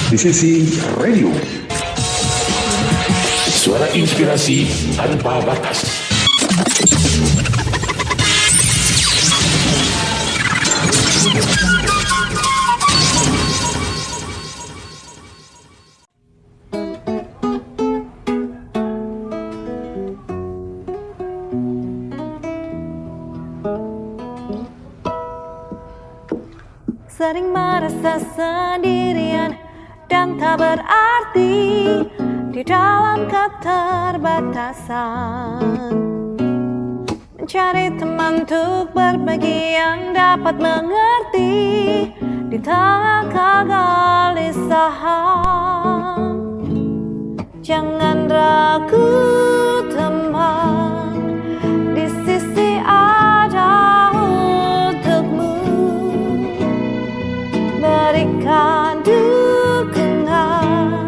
Di sisi radio. Suara inspirasi tanpa batas. Sering merasa sendirian dan tak berarti di dalam keterbatasan. Mencari teman untuk berbagi yang dapat mengerti di tengah kegelisahan. Jangan ragu teman, di sisi ada untukmu. Berikan dukungan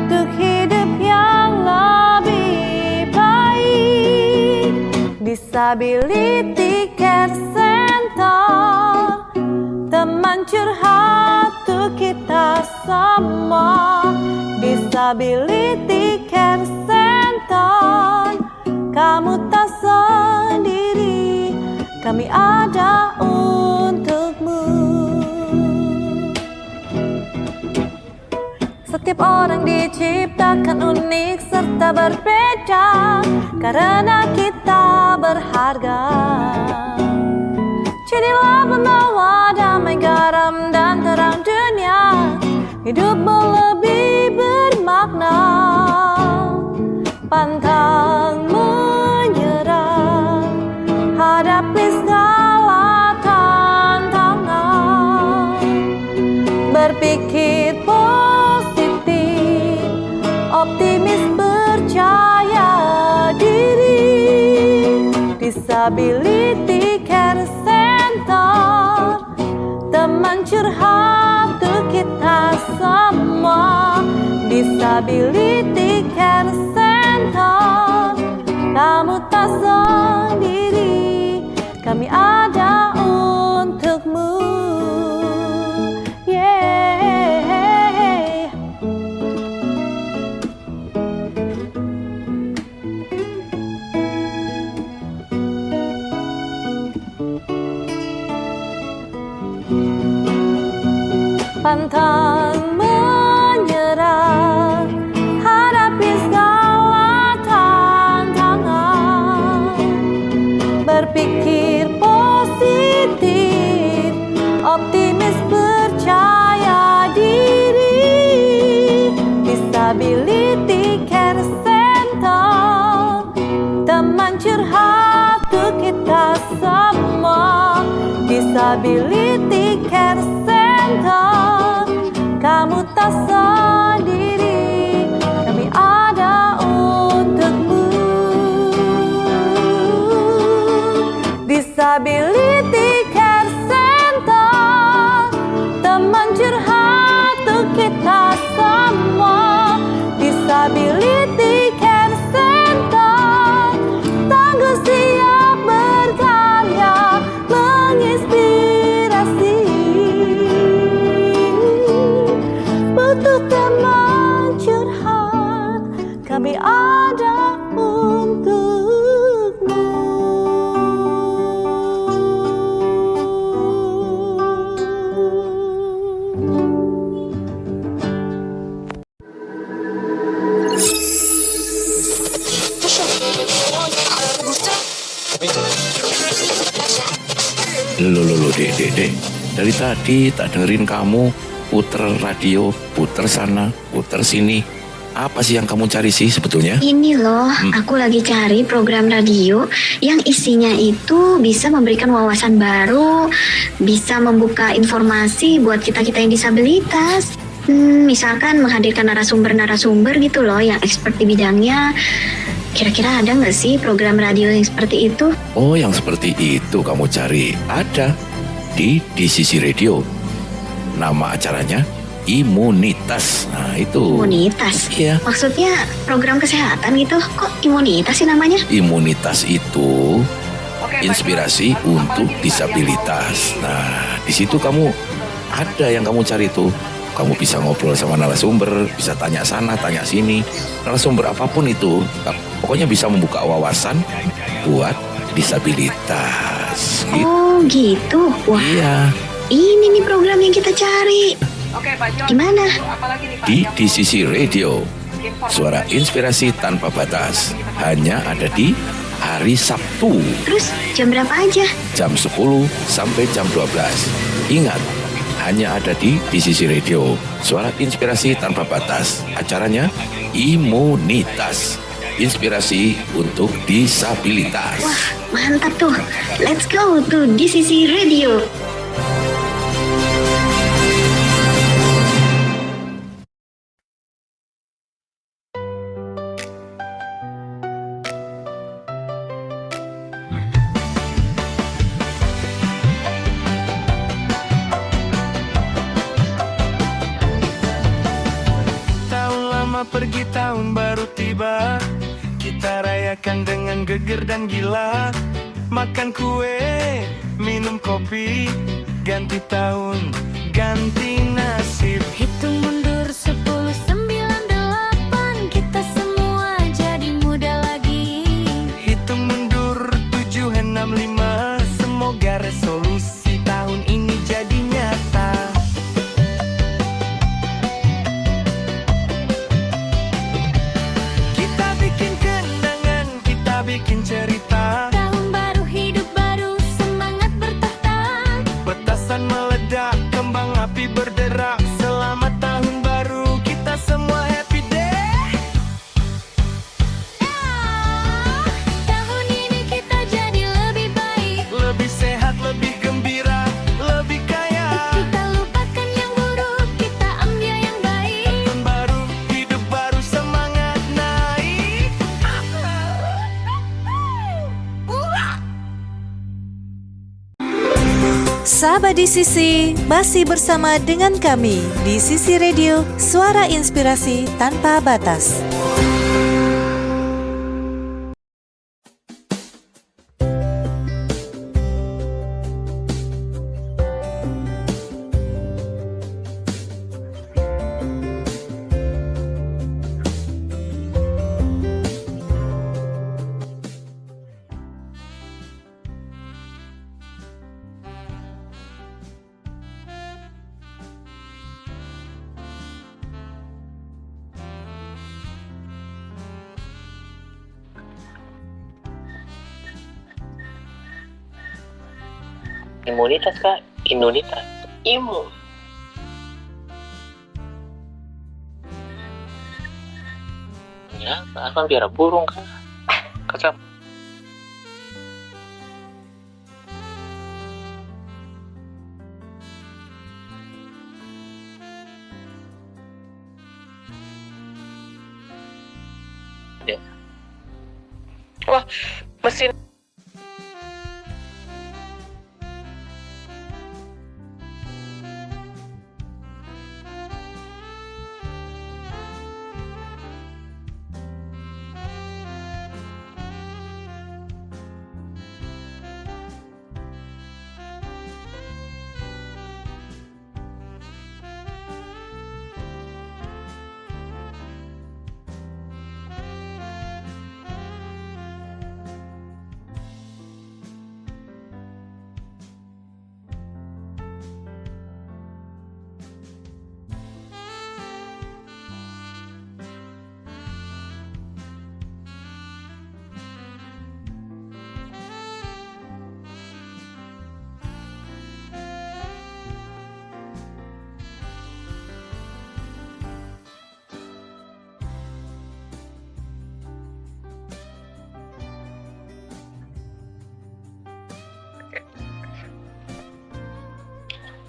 untuk hidup yang lebih baik. Disability Care Center, teman curhat untuk kita semua. Disability Care Center, kamu tak sendiri, kami ada untukmu. Setiap orang diciptakan unik serta berbeda, karena kita berharga. Jadilah pembawa damai, garam dan terang dunia, hidupmu lebih bermakna. Pantang menyerah, hadapi segala tantangan. Berpikir positif, optimis, percaya diri. Disability Care Center, teman curhat untuk kita semua. Disability Care Center, kamu tak sendiri, kami ada untukmu. Pantang menyerah, hadapi segala tantangan. Berpikir positif, optimis, percaya diri. Disability Care Center, teman curhat untuk kita semua. Disability Care Center, kamu tak sendiri, kami ada untukmu. Disability Care Center, teman curhat untuk kita semua. Disability Care Center, tangguh siap berkarya, menginspirasi. Butuh teman curhat, kami ada untukmu. Loh, dek. Dari tadi tak dengerin kamu puter radio, puter sana, puter sini. Apa sih yang kamu cari sih sebetulnya? Ini loh, aku lagi cari program radio yang isinya itu bisa memberikan wawasan baru, bisa membuka informasi buat kita-kita yang disabilitas. Misalkan menghadirkan narasumber-narasumber gitu loh yang expert di bidangnya. Kira-kira ada nggak sih program radio yang seperti itu? Oh, yang seperti itu kamu cari. Ada di Sisi Radio. Nama acaranya Imunitas. Nah, itu. Imunitas? Iya. Maksudnya program kesehatan gitu? Kok imunitas sih namanya? Imunitas itu inspirasi untuk disabilitas. Nah, di situ kamu ada yang kamu cari tuh. Kamu bisa ngobrol sama narasumber, bisa tanya sana, tanya sini. Narasumber apapun itu, pokoknya bisa membuka wawasan buat disabilitas. Gitu. Oh gitu. Wah, Iya, ini nih program yang kita cari. Di mana? di DCC Radio. Suara inspirasi tanpa batas. Hanya ada di hari Sabtu. Terus jam berapa aja? Jam 10 sampai jam 12. Ingat, hanya ada di DCC Radio. Suara inspirasi tanpa batas. Acaranya Imunitas. Inspirasi untuk disabilitas. Wah, mantap tuh. Let's go to DCC Radio. Pergi tahun baru tiba, kita rayakan dengan geger dan gila. Makan kue, minum kopi, ganti tahun, ganti nasib. Hitung mundur 10, 9, 8, kita semua jadi muda lagi. Hitung mundur 7, 6, 5, semoga resolusi tahun ini jadi nyata. Bikin cerita, Tahun baru, hidup baru, semangat bertahta. petasan meledak, kembang api berderak. Selamat tahun baru, kita semua happy day. Tahun ini kita jadi lebih baik. Lebih sehat, lebih gembira, lebih kaya. Kita lupakan yang buruk, kita ambil yang baik. Tahun baru, hidup baru, semangat naik. Sahabat DCC, masih bersama dengan kami di DCC Radio, suara inspirasi tanpa batas. Imunitas kak, imunitas, imun. Ya, apa biara burung kak? Kacam. Ya. Wah, mesin.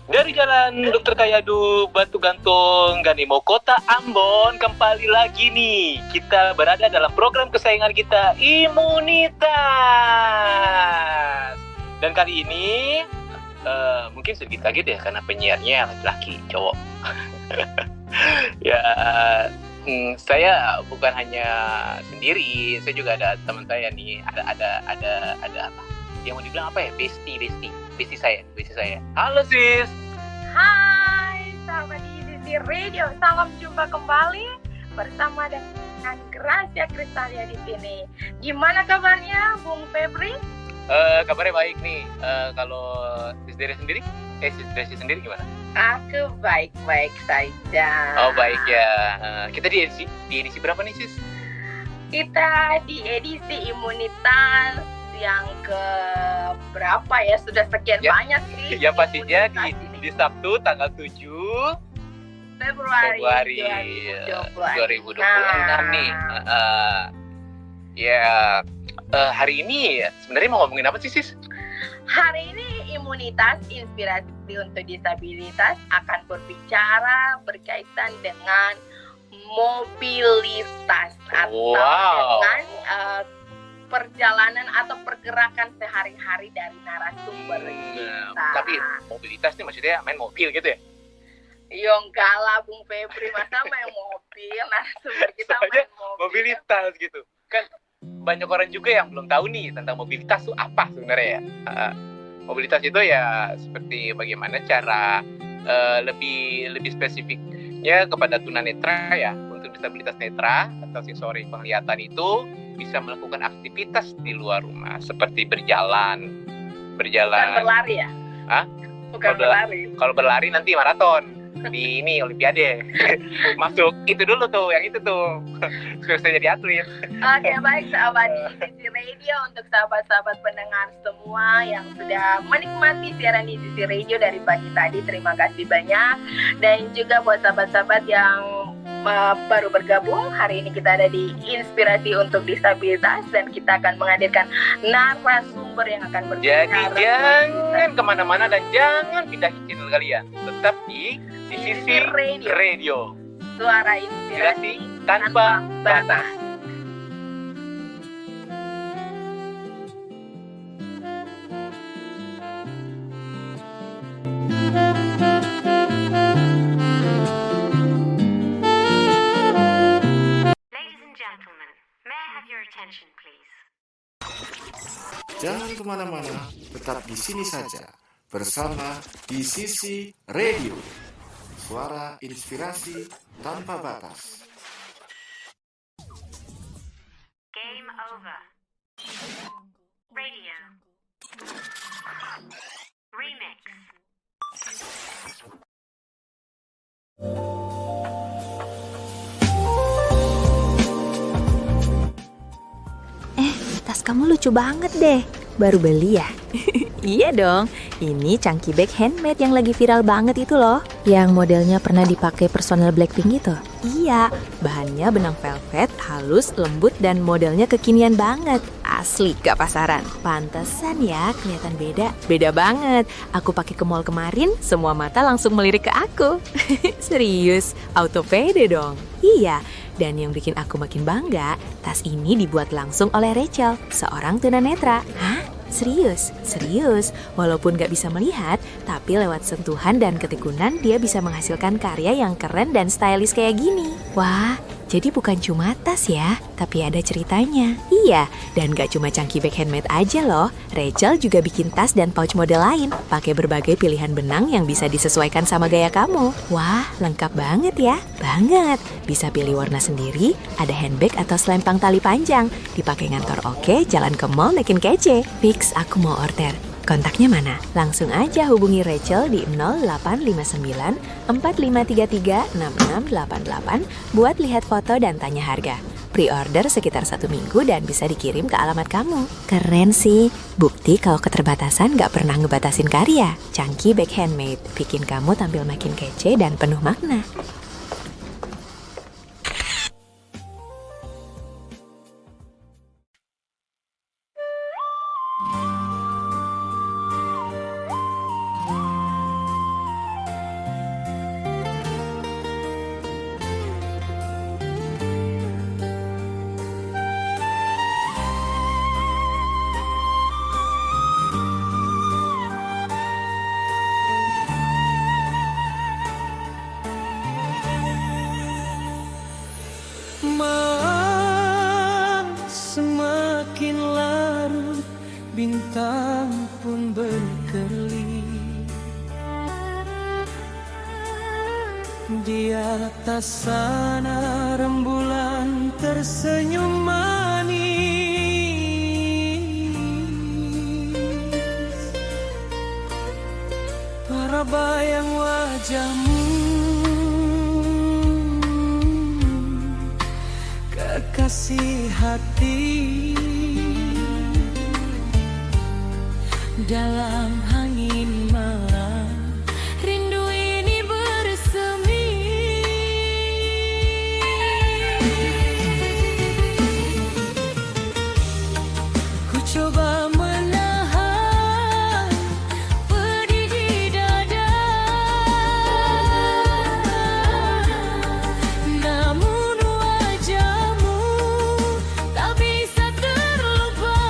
Dari Jalan Dr. Kayadu, Batu Gantung, Ganimo, Kota Ambon, kembali lagi nih. Kita berada dalam program kesayangan kita, Imunitas. Dan kali ini, mungkin sedikit kaget ya, karena penyiarnya laki-laki, cowok. Ya, saya bukan hanya sendiri, saya juga ada teman saya nih, ada apa? Yang mau dibilang apa ya? Bestie saya. Halo sis. Hai, sahabat IDC. Sisi Radio. Salam jumpa kembali bersama dengan Gracia Kristalia di sini. Gimana kabarnya, Bung Febri? Kabarnya baik nih. Kalau Sis Desi sendiri gimana? Aku baik-baik saja. Oh baik ya. Kita di edisi berapa nih Sis? Kita di edisi imunitas yang ke berapa ya? Sudah sekian Ya, banyak sih. Ya pastinya imunitas ini. di Sabtu tanggal 7 Februari 2026 Nah. nih. Hari ini sebenarnya mau ngomongin apa sih Sis? Hari ini imunitas inspirasi untuk disabilitas akan berbicara berkaitan dengan mobilitas atau Wow. dengan perjalanan atau pergerakan sehari-hari dari narasumber kita. Tapi mobilitas nih maksudnya main mobil gitu ya? Yo enggak lah Bung Febri, masa main mobil, narasumber kita Soalnya main mobil. mobilitas gitu kan, banyak orang juga yang belum tahu nih tentang mobilitas itu apa sebenarnya ya. Mobilitas itu ya seperti bagaimana cara lebih spesifiknya kepada tunanetra ya, untuk disabilitas netra atau sensori penglihatan itu bisa melakukan aktivitas di luar rumah seperti berjalan. Bukan berlari ya? Hah? Bukan Kalau berlari. Kalau berlari nanti maraton di ini Olimpiade. Masuk itu dulu tuh, yang itu tuh. Supaya saya jadi atlet. Oke, baik sahabat di Sisi Radio, untuk sahabat-sahabat pendengar semua yang sudah menikmati siaran di Sisi Radio dari pagi tadi, terima kasih banyak. Dan juga buat sahabat-sahabat yang baru bergabung, hari ini kita ada di Inspirasi untuk Disabilitas dan kita akan menghadirkan narasumber yang akan berbicara. Jadi jangan kemana-mana dan jangan pindah channel kalian. Tetap di Sisi Radio. Suara inspirasi Tanpa batas. Ladies and gentlemen, may I have your attention please? Jangan kemana-mana, tetap di sini saja bersama di Sisi Radio, suara inspirasi tanpa batas. Game over. Radio. Remix. Tas kamu lucu banget deh. Baru beli ya? Iya dong. Ini chunky bag handmade yang lagi viral banget itu loh. Yang modelnya pernah dipakai personel Blackpink itu. Iya, bahannya benang velvet, halus, lembut, dan modelnya kekinian banget. Asli gak pasaran. Pantesan ya kelihatan beda. Beda banget. Aku pakai ke mall kemarin, semua mata langsung melirik ke aku. Serius, auto pede dong. Iya, dan yang bikin aku makin bangga, tas ini dibuat langsung oleh Rachel, seorang tunanetra. Hah? Serius? Serius? Walaupun gak bisa melihat, tapi lewat sentuhan dan ketekunan dia bisa menghasilkan karya yang keren dan stylish kayak gini. Wah, jadi bukan cuma tas ya, tapi ada ceritanya. Iya, dan gak cuma chunky bag handmade aja loh. Rachel juga bikin tas dan pouch model lain, pakai berbagai pilihan benang yang bisa disesuaikan sama gaya kamu. Wah, lengkap banget ya. Banget. Bisa pilih warna sendiri, ada handbag atau selempang tali panjang. Dipakai ngantor oke, jalan ke mall makin kece. Fix, aku mau order. Kontaknya mana? Langsung aja hubungi Rachel di 0859 4533 6688 buat lihat foto dan tanya harga. Pre-order sekitar 1 minggu dan bisa dikirim ke alamat kamu. Keren sih. Bukti kalau keterbatasan gak pernah ngebatasin karya. Chunky bag handmade, bikin kamu tampil makin kece dan penuh makna. Malam semakin larut, bintang pun berkelip. Di atas sana rembulan tersenyum manis, para bayang wajahmu, kekasih hati. Dalam angin malam rindu ini bersemi. Ku coba menahan pedih di dada, namun wajahmu tak bisa terlupa.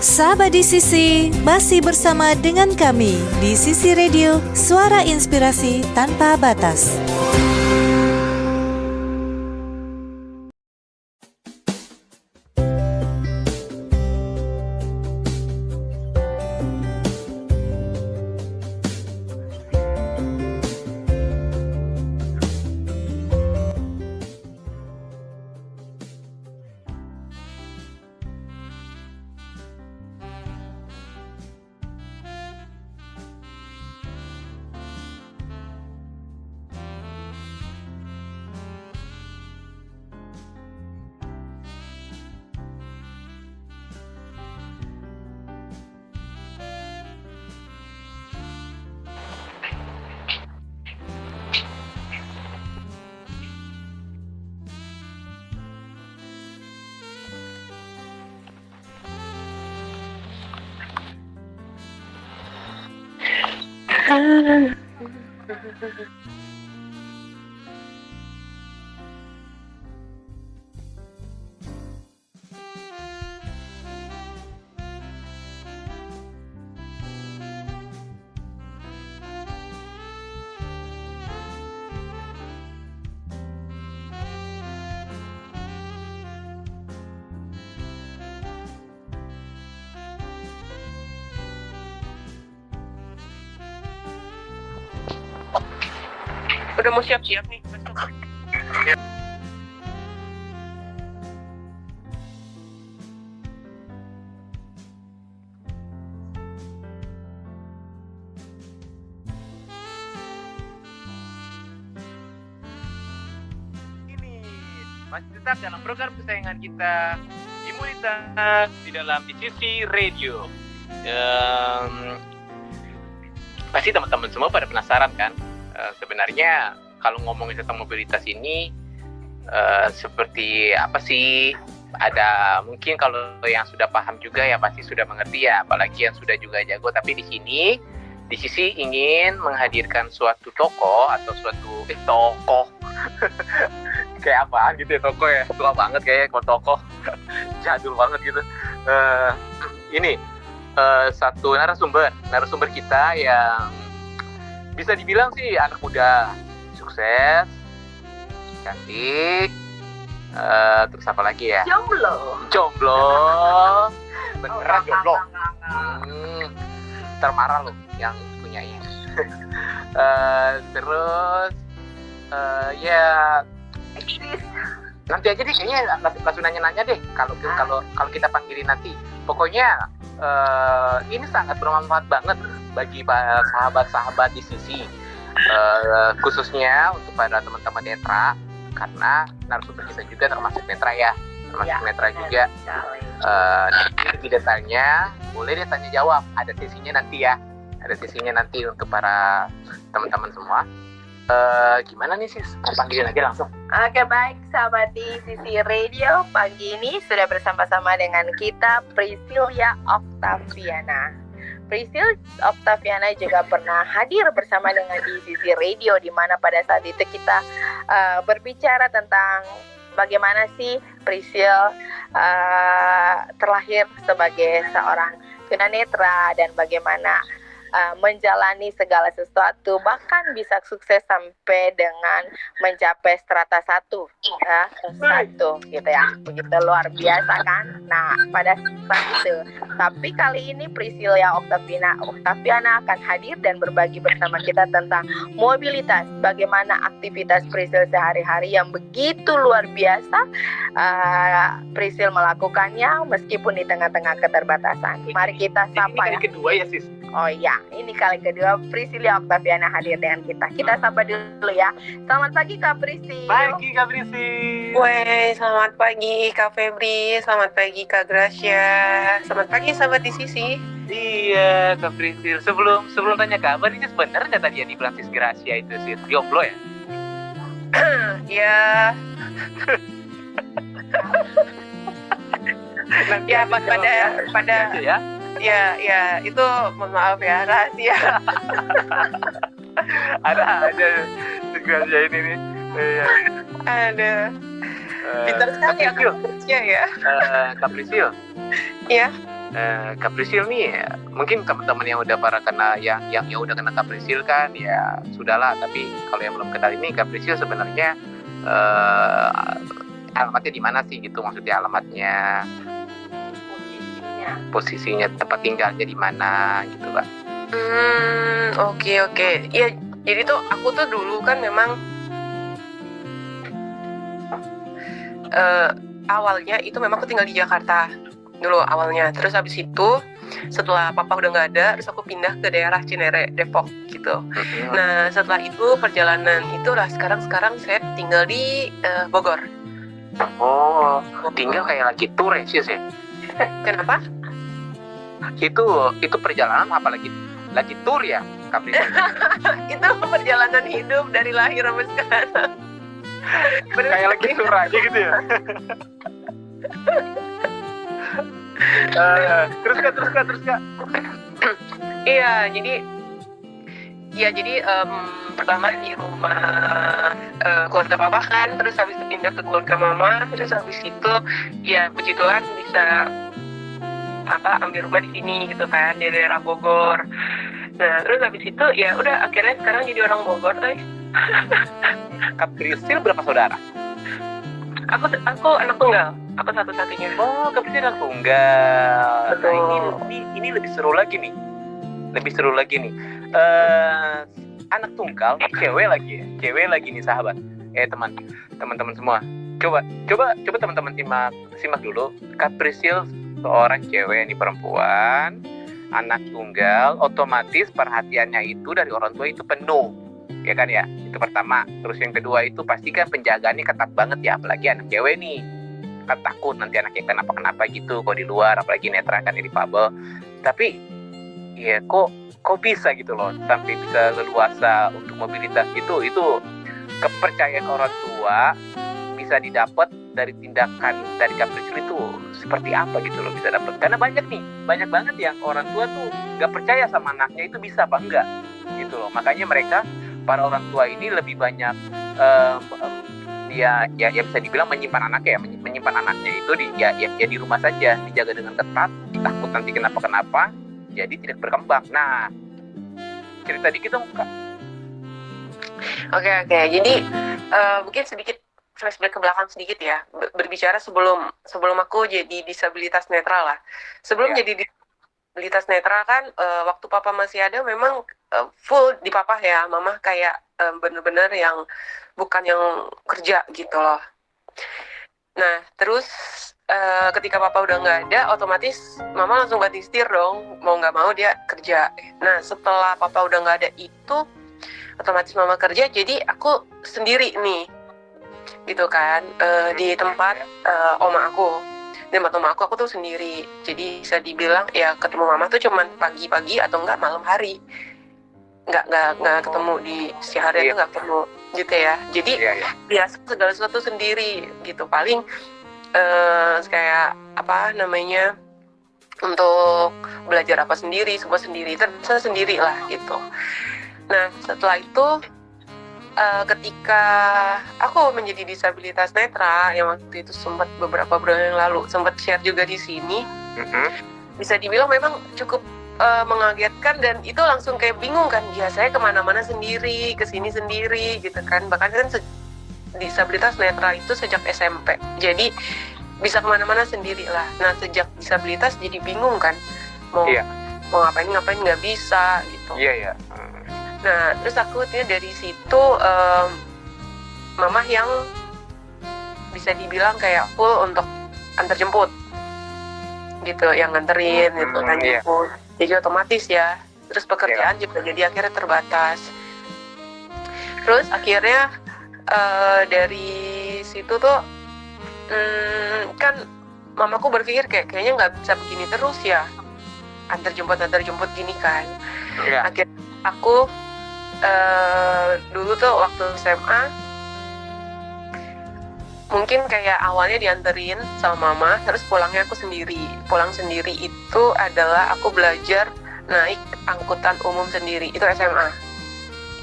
Sahabat di Sisi, masih bersama dengan kami di Sisi Radio, suara inspirasi tanpa batas. Udah mau siap-siap nih. Ini masih tetap dalam program kesayangan kita, Imunitas di dalam Sisi Radio. Pasti teman-teman semua pada penasaran kan? Sebenarnya kalau ngomongin tentang mobilitas ini seperti apa sih? Ada mungkin kalau yang sudah paham juga ya pasti sudah mengerti ya, apalagi yang sudah juga jago. Tapi di sini di Sisi ingin menghadirkan suatu tokoh atau suatu tokoh kayak apaan gitu ya, tokoh ya, tua banget kayaknya kalau tokoh jadul banget gitu. Ini satu narasumber kita yang bisa dibilang sih anak muda, sukses, cantik, terus apa lagi ya? Jomblo, beneran jomblo. Termarah loh yang punyain. Terus ya nanti aja deh, kayaknya langsung nanya deh kalau kita panggilin nanti. Pokoknya ini sangat bermanfaat banget bagi sahabat-sahabat di Sisi, khususnya untuk para teman-teman netra, karena narasumber kita juga termasuk netra ya, netra juga. Nanti lebih detailnya boleh deh tanya jawab, ada sesinya nanti untuk para teman-teman semua. Gimana nih sis? Panggilin aja langsung. Oke, baik sahabat di Sisi Radio, pagi ini sudah bersama-sama dengan kita Priscilia Octaviana. Priscil Octaviana juga pernah hadir bersama dengan di Sisi Radio, di mana pada saat itu kita berbicara tentang bagaimana sih Priscil terlahir sebagai seorang tunanetra dan bagaimana menjalani segala sesuatu, bahkan bisa sukses sampai dengan mencapai strata 1 gitu ya, begitu luar biasa kan. Nah pada saat itu, tapi kali ini Priscilia Octaviana akan hadir dan berbagi bersama kita tentang mobilitas, bagaimana aktivitas Priscil sehari-hari yang begitu luar biasa Priscil melakukannya meskipun di tengah-tengah keterbatasan. Mari kita sapa ya. Ini kali kedua ya sis? Oh iya, ini kali kedua Priscilia Octaviana hadir dengan kita. Kita sapa dulu ya. Selamat pagi Kak Priscil. Pagi Kak Priscil. Weh, selamat pagi Kak Febri, selamat pagi Kak Gracia, selamat pagi sahabat di Sisi. Iya Kak Priscil, sebelum tanya kabar, ini bener nggak tadi yang dibilang Sis Gracia itu sih jomblo ya? Ya. Ya pada ya itu mohon maaf ya, rahasia. ada Gracia ini nih. Ada. Pintar sekali ya Kak Gracia ya. Kak Priscil. Iya. Kaprisil nih ya, mungkin teman-teman yang udah yang udah kena kaprisil kan ya sudahlah, tapi kalau yang belum kenal ini kaprisil sebenarnya alamatnya di mana sih gitu, maksudnya alamatnya, posisinya tempat tinggalnya di mana gitu Pak. Oke. Ya, jadi tuh aku tuh dulu kan memang awalnya itu memang aku tinggal di Jakarta dulu awalnya. Terus habis itu setelah papa udah nggak ada, terus aku pindah ke daerah Cinere, Depok gitu. Nah setelah itu perjalanan itulah sekarang saya tinggal di Bogor. Oh, tinggal kayak lagi tour ya sis ya? Kenapa? Itu perjalanan apa lagi tour ya, Kapri? Itu perjalanan hidup dari lahir sampai sekarang. Kayak lagi tour aja gitu ya. Terus kak. Iya, jadi pertama di rumah keluarga papa kan, terus habis itu pindah ke keluarga mama, terus habis itu ya puji Tuhan bisa ambil rumah di sini gitu kan, di daerah Bogor. Nah terus habis itu ya udah akhirnya sekarang jadi orang Bogor deh. Kaprisil berapa saudara? Aku anak tunggal, aku satu-satunya. Oh, Kaprisil anak tunggal. Betul. Nah ini lebih seru lagi nih. Anak tunggal, cewek lagi nih sahabat. Teman-teman semua. Coba teman-teman simak dulu. Kaprisil seorang cewek nih, perempuan, anak tunggal, otomatis perhatiannya itu dari orang tua itu penuh. Ya kan ya, itu pertama. Terus yang kedua itu pasti kan penjagaannya ketat banget ya, apalagi anak cewek nih. Kan takut nanti anaknya kenapa gitu kalau di luar, apalagi netra kan di difabel. Tapi ya kok bisa gitu loh sampai bisa leluasa untuk mobilitas gitu. Itu kepercayaan orang tua bisa didapat dari tindakan dari Kaprisil itu seperti apa gitu loh bisa dapat. Karena banyak banget yang orang tua tuh gak percaya sama anaknya itu bisa apa enggak gitu loh. Makanya mereka, para orang tua ini lebih banyak ya bisa dibilang menyimpan anaknya itu di rumah saja, dijaga dengan ketat, takut nanti kenapa jadi tidak berkembang. Nah, cerita dikit dong Kak. Oke. Jadi mungkin sedikit flashback ke belakang sedikit ya. Berbicara sebelum aku jadi disabilitas netral lah. Sebelum jadi disabilitas netral kan waktu papa masih ada memang full di papa ya. Mama kayak bener-bener yang bukan yang kerja gitu loh. Nah terus ketika papa udah nggak ada, otomatis mama langsung banting setir dong, mau nggak mau dia kerja. Nah setelah papa udah nggak ada itu, otomatis mama kerja, jadi aku sendiri nih gitu kan, di tempat oma aku. Di tempat oma aku tuh sendiri, jadi bisa dibilang ya ketemu mama tuh cuman pagi-pagi atau enggak malam hari, nggak ketemu di siang hari itu nggak ketemu gitu ya. Jadi biasa segala sesuatu sendiri gitu, paling kayak untuk belajar apa sendiri, semua sendiri, terus sendiri lah gitu. Nah setelah itu ketika aku menjadi disabilitas netra yang waktu itu sempat beberapa bulan yang lalu sempat share juga di sini, bisa dibilang memang cukup mengagetkan, dan itu langsung kayak bingung kan, biasanya kemana-mana sendiri, kesini sendiri gitu kan, bahkan kan disabilitas netra itu sejak SMP, jadi bisa kemana-mana sendiri lah. Nah sejak disabilitas jadi bingung kan, mau ngapain nggak bisa gitu. Nah terus aku dari situ mama yang bisa dibilang kayak full untuk antar jemput gitu, yang nganterin gitu kan jemput. Jadi otomatis ya, terus pekerjaan juga jadi akhirnya terbatas. Terus akhirnya dari situ tuh kan mamaku berpikir kayaknya nggak bisa begini terus ya, antar jemput gini kan. Akhirnya aku dulu tuh waktu SMA mungkin kayak awalnya dianterin sama mama, terus pulangnya aku sendiri. Pulang sendiri itu adalah aku belajar naik angkutan umum sendiri, itu SMA.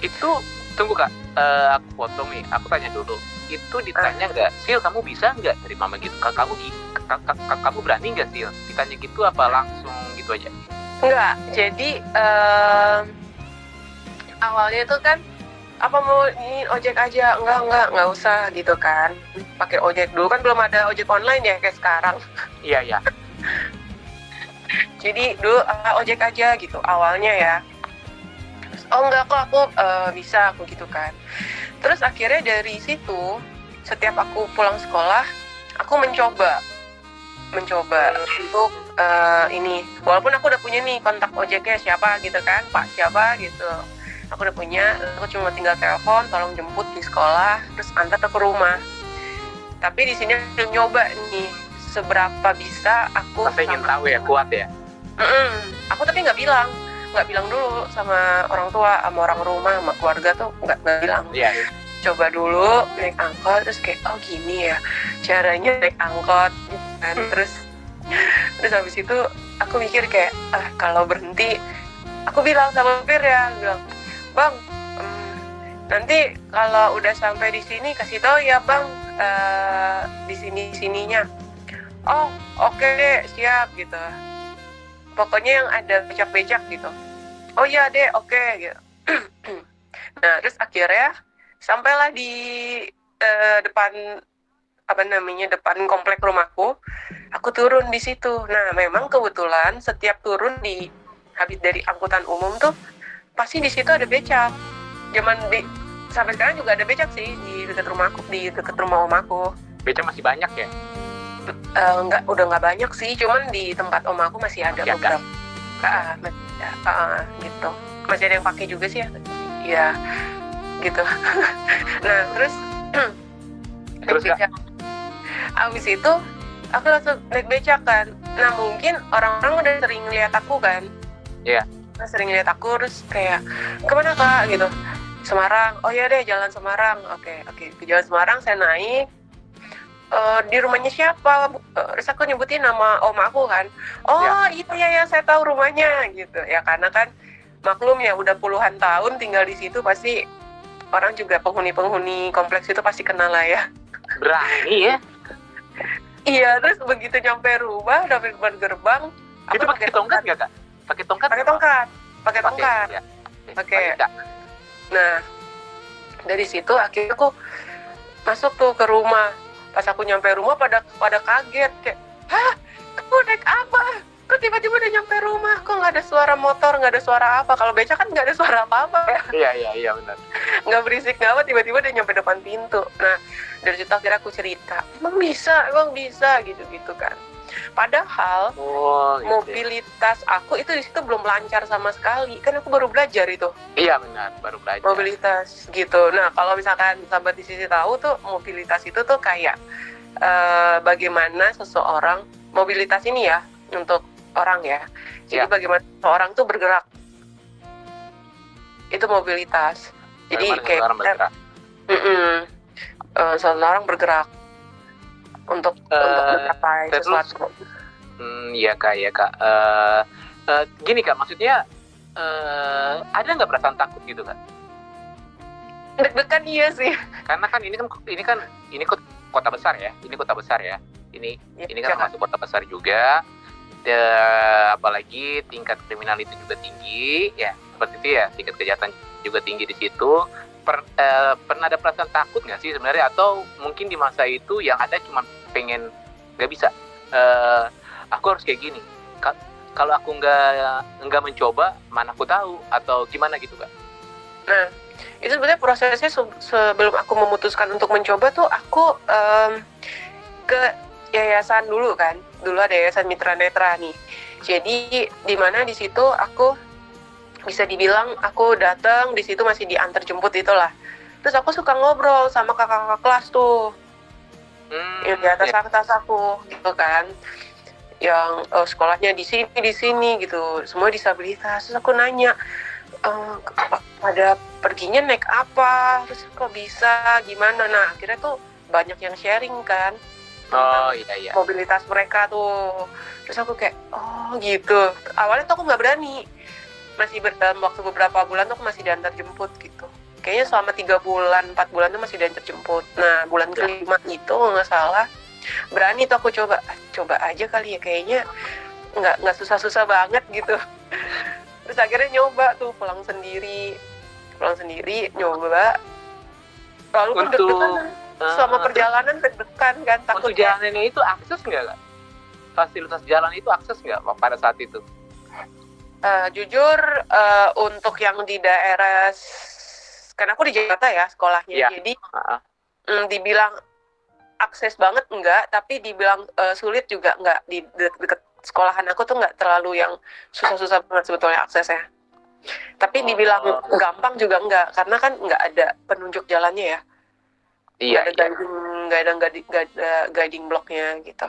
Itu tunggu Kak, aku potong nih, aku tanya dulu, itu ditanya nggak, Sil kamu bisa nggak dari mama gitu, kamu berani nggak Sil, ditanya gitu apa langsung gitu aja? Enggak, jadi awalnya itu kan apa mau ini ojek aja, enggak usah gitu kan, pakai ojek dulu kan, belum ada ojek online ya kayak sekarang. Iya. Jadi dulu ojek aja gitu awalnya ya. Terus, oh enggak kok aku bisa aku gitu kan. Terus akhirnya dari situ setiap aku pulang sekolah aku mencoba untuk ini, walaupun aku udah punya nih kontak ojeknya siapa gitu kan, Pak siapa gitu, aku udah punya, aku cuma tinggal telepon tolong jemput di sekolah terus antar ke rumah. Tapi di sini aku nyoba nih seberapa bisa aku. Saya ingin tahu ya, kuat ya. Aku tapi nggak bilang dulu sama orang tua, sama orang rumah, sama keluarga tuh nggak bilang. Iya. Coba dulu naik angkot, terus kayak oh gini ya caranya naik angkot kan. Terus habis itu aku mikir kayak kalau berhenti, aku bilang sama supir ya, bilang bang nanti kalau udah sampai di sini kasih tahu ya bang, di sininya. Oh oke deh siap gitu, pokoknya yang ada becak-becak gitu. Oh iya deh oke gitu. Nah terus akhirnya sampailah di depan depan komplek rumahku. Aku turun di situ. Nah memang kebetulan setiap turun habis dari angkutan umum tuh pasti di situ ada becak. Sampai sekarang juga ada becak sih di dekat rumahku, di dekat rumah om aku. Becak masih banyak ya? Udah nggak banyak sih, cuman di tempat om aku masih ada beberapa. Gitu. Masih ada yang pakai juga sih ya. Iya. Gitu. Nah terus abis itu aku langsung naik becak kan. Nah mungkin orang-orang udah sering lihat aku kan. Iya. Sering lihat aku terus kayak kemana kak gitu. Semarang. Oh iya deh jalan Semarang. Oke. Ke jalan Semarang saya naik. Di rumahnya siapa? Terus aku nyebutin nama om aku kan. Oh iya saya tahu rumahnya gitu. Ya karena kan maklum ya udah puluhan tahun tinggal di situ, pasti orang juga penghuni kompleks itu pasti kenal lah ya. Berani ya? Iya, terus begitu nyampe rumah, udah di depan gerbang. Itu pakai tongkat nggak kak? Pakai tongkat? Pakai tongkat. Pakai. Nah, dari situ akhirnya aku masuk tuh ke rumah. Pas aku nyampe rumah pada kaget kayak, hah, kamu naik apa? Kok tiba-tiba udah nyampe rumah? Kok nggak ada suara motor, nggak ada suara apa? Kalau becak kan nggak ada suara apa-apa ya. Iya benar. Nggak berisik nggak apa, tiba-tiba udah nyampe depan pintu. Nah dari situ akhirnya aku cerita, emang bisa gitu kan. Padahal mobilitas aku itu di situ belum lancar sama sekali, kan aku baru belajar itu. Iya benar, baru belajar. Mobilitas gitu. Nah kalau misalkan sahabat di sini tahu tuh mobilitas itu tuh kayak bagaimana seseorang mobilitas ini ya untuk orang ya. Jadi bagaimana seseorang tuh bergerak. Itu mobilitas. Jadi kayak seseorang bergerak untuk mencapai sesuatu. Iya kak. Gini kak, maksudnya ada nggak perasaan takut gitu kak? Deg-degan iya sih. Karena kan ini kota besar ya. Ini kota besar ya. Ini kan termasuk kota besar juga. Apalagi tingkat kriminal itu juga tinggi ya, seperti itu ya, tingkat kejahatan juga tinggi di situ. Pernah ada perasaan takut nggak sih sebenarnya, atau mungkin di masa itu yang ada cuma pengen nggak bisa, aku harus kayak gini, kalau aku nggak mencoba mana aku tahu, atau gimana gitu kak? Nah itu sebenarnya prosesnya sebelum aku memutuskan untuk mencoba tuh aku ke yayasan dulu kan. Dulu ada yayasan Mitra Netra nih. Jadi di mana di situ aku bisa dibilang aku datang di situ masih diantar jemput itulah. Terus aku suka ngobrol sama kakak-kakak kelas tuh. Yang di atas aku gitu kan. Yang sekolahnya di sini gitu. Semua disabilitas. Terus aku nanya, pada perginya naik apa? Terus kok bisa? Gimana? Nah, akhirnya tuh banyak yang sharing kan. Oh iya. Mobilitas mereka tuh. Terus aku kayak oh gitu. Awalnya tuh aku nggak berani. Masih dalam waktu beberapa bulan tuh aku masih diantar jemput gitu. kayaknya selama 3 bulan 4 bulan tuh masih diantar jemput. Nah bulan kelima itu nggak salah berani tuh aku coba aja kali ya, kayaknya nggak susah-susah banget gitu. Terus akhirnya nyoba tuh pulang sendiri nyoba. Lalu kan deg-degan selama perjalanan deg-degan kan, takut. Untuk jalanannya itu akses nggak? Fasilitas jalan itu akses nggak pada saat itu? Jujur untuk yang di daerah, karena aku di Jakarta ya sekolahnya, jadi dibilang akses banget enggak, tapi dibilang sulit juga enggak. Di deket sekolahan aku tuh enggak terlalu yang susah-susah banget sebetulnya aksesnya. Tapi dibilang gampang juga enggak, karena kan enggak ada penunjuk jalannya ya. Iya. Enggak ada guiding blocknya gitu.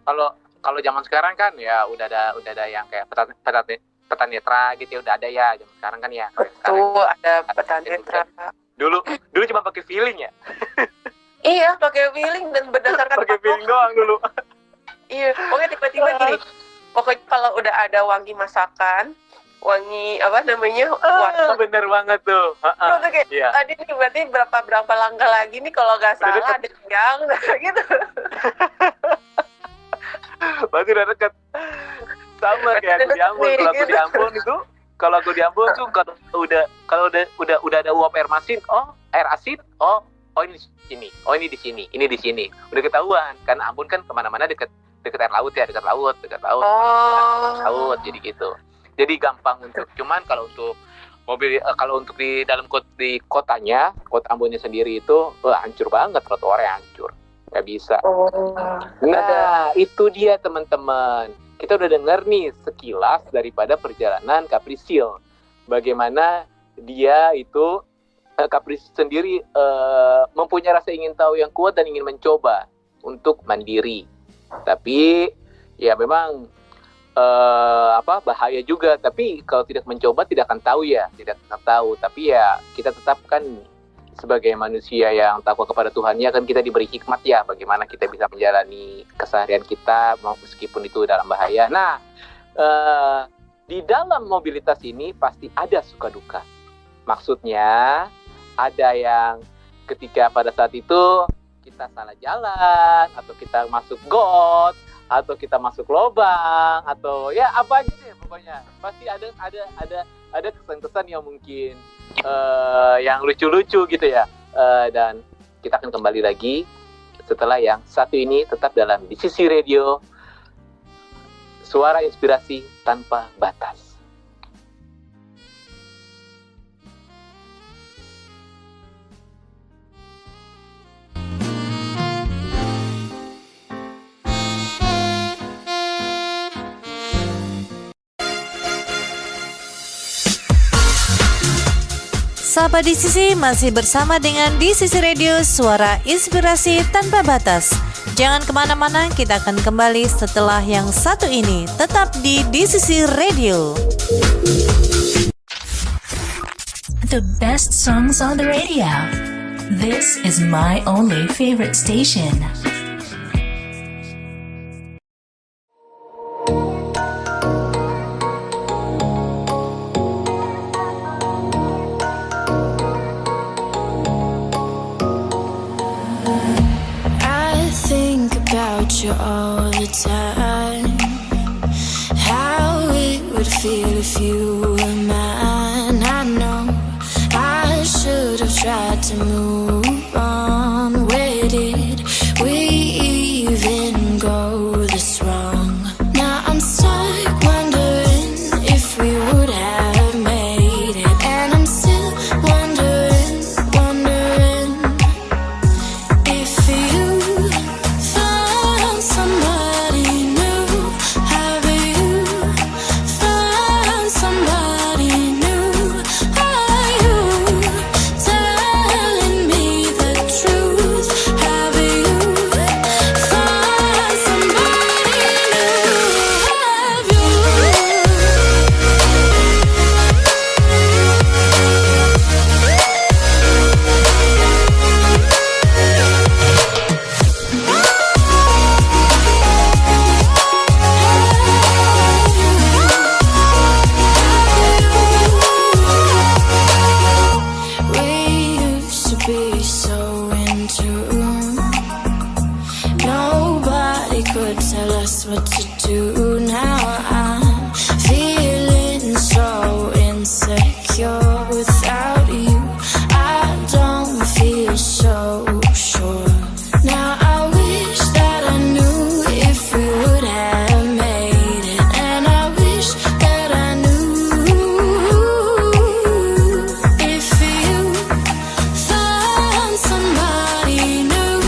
Kalau zaman sekarang kan ya udah ada yang kayak peta netra gitu ya, udah ada ya zaman sekarang kan ya. Betul, ada peta netra. Dulu cuma pakai feeling ya. Iya, pakai feeling dan berdasarkan pakai feeling doang dulu. Iya, pokoknya tiba-tiba gini. Pokoknya kalau udah ada wangi masakan, wangi apa namanya? Bener banget tuh. Kayak, tadi nih berarti berapa langkah lagi nih kalau nggak salah ada yang gitu. Berarti udah dekat. Sama kayak aku di Ambon. Kalau aku di Ambon tuh kalau udah ada uap air asin, ini di sini. Udah ketahuan kan, Ambon kan kemana-mana deket air laut ya, dekat laut. Laut jadi gitu. Jadi gampang untuk. Cuman kalau untuk mobil, kalau untuk di dalam kota Ambonnya sendiri itu hancur banget, trotoarnya hancur. Nggak bisa. Nah, itu dia teman-teman. Kita udah dengar nih sekilas daripada perjalanan Kaprisil. Bagaimana dia itu, Kaprisil sendiri mempunyai rasa ingin tahu yang kuat dan ingin mencoba untuk mandiri. Tapi ya memang bahaya juga. Tapi kalau tidak mencoba tidak akan tahu. Tapi ya kita tetapkan sebagai manusia yang takwa kepada Tuhannya, kan kita diberi hikmat ya, bagaimana kita bisa menjalani keseharian kita meskipun itu dalam bahaya. Nah, di dalam mobilitas ini pasti ada suka duka. Maksudnya ada yang ketika pada saat itu kita salah jalan, atau kita masuk got, atau kita masuk lubang, atau ya apa aja deh pokoknya. Pasti ada kesan-kesan yang mungkin yang lucu-lucu gitu ya. Dan kita akan kembali lagi setelah yang satu ini, tetap dalam di sisi radio, suara inspirasi tanpa batas. Sahabat di sisi masih bersama dengan di sisi radio, suara inspirasi tanpa batas. Jangan kemana-mana, kita akan kembali setelah yang satu ini. Tetap di sisi radio. The best songs on the radio. This is my only favorite station. You all the time, how it would feel if you were mine. I know I should have tried to move on. Where did we even go this wrong? Now I'm stuck wondering if we would have made it, and I'm still wondering if you somebody new. Have you found somebody new? Are you telling tune. Nobody could tell us what to do. Now I'm feeling so insecure without you. I don't feel so sure. Now I wish that I knew if we would have made it, and I wish that I knew if you found somebody new.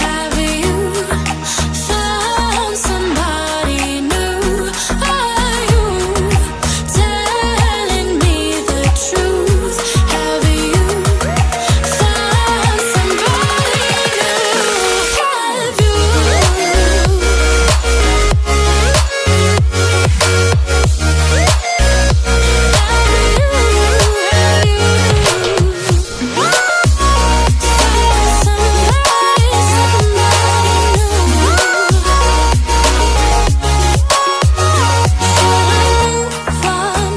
Have you found somebody new? Are you telling me the truth? Have you found somebody new? Have you?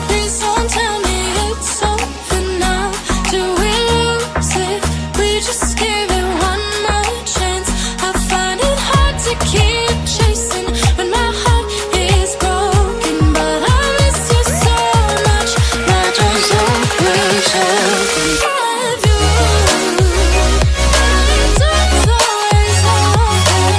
Please don't tell me it's over now. Do we lose it? We just give it one more chance. I find it hard to keep chasing when my heart is broken, but I miss you so much. My dreams always happen. Have you? My dreams always happen.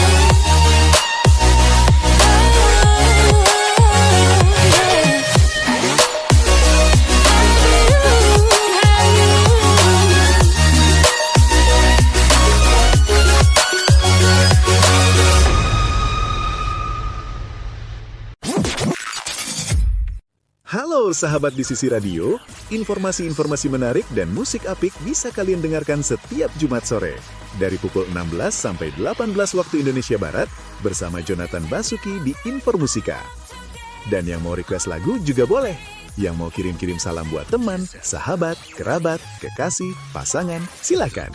Halo sahabat di Sisi Radio, informasi-informasi menarik dan musik apik bisa kalian dengarkan setiap Jumat sore dari pukul 16 sampai 18 waktu Indonesia Barat bersama Jonathan Basuki di Informusika. Dan yang mau request lagu juga boleh. Yang mau kirim-kirim salam buat teman, sahabat, kerabat, kekasih, pasangan, silakan.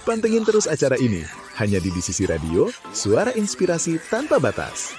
Pantengin terus acara ini hanya di Sisi Radio, suara inspirasi tanpa batas.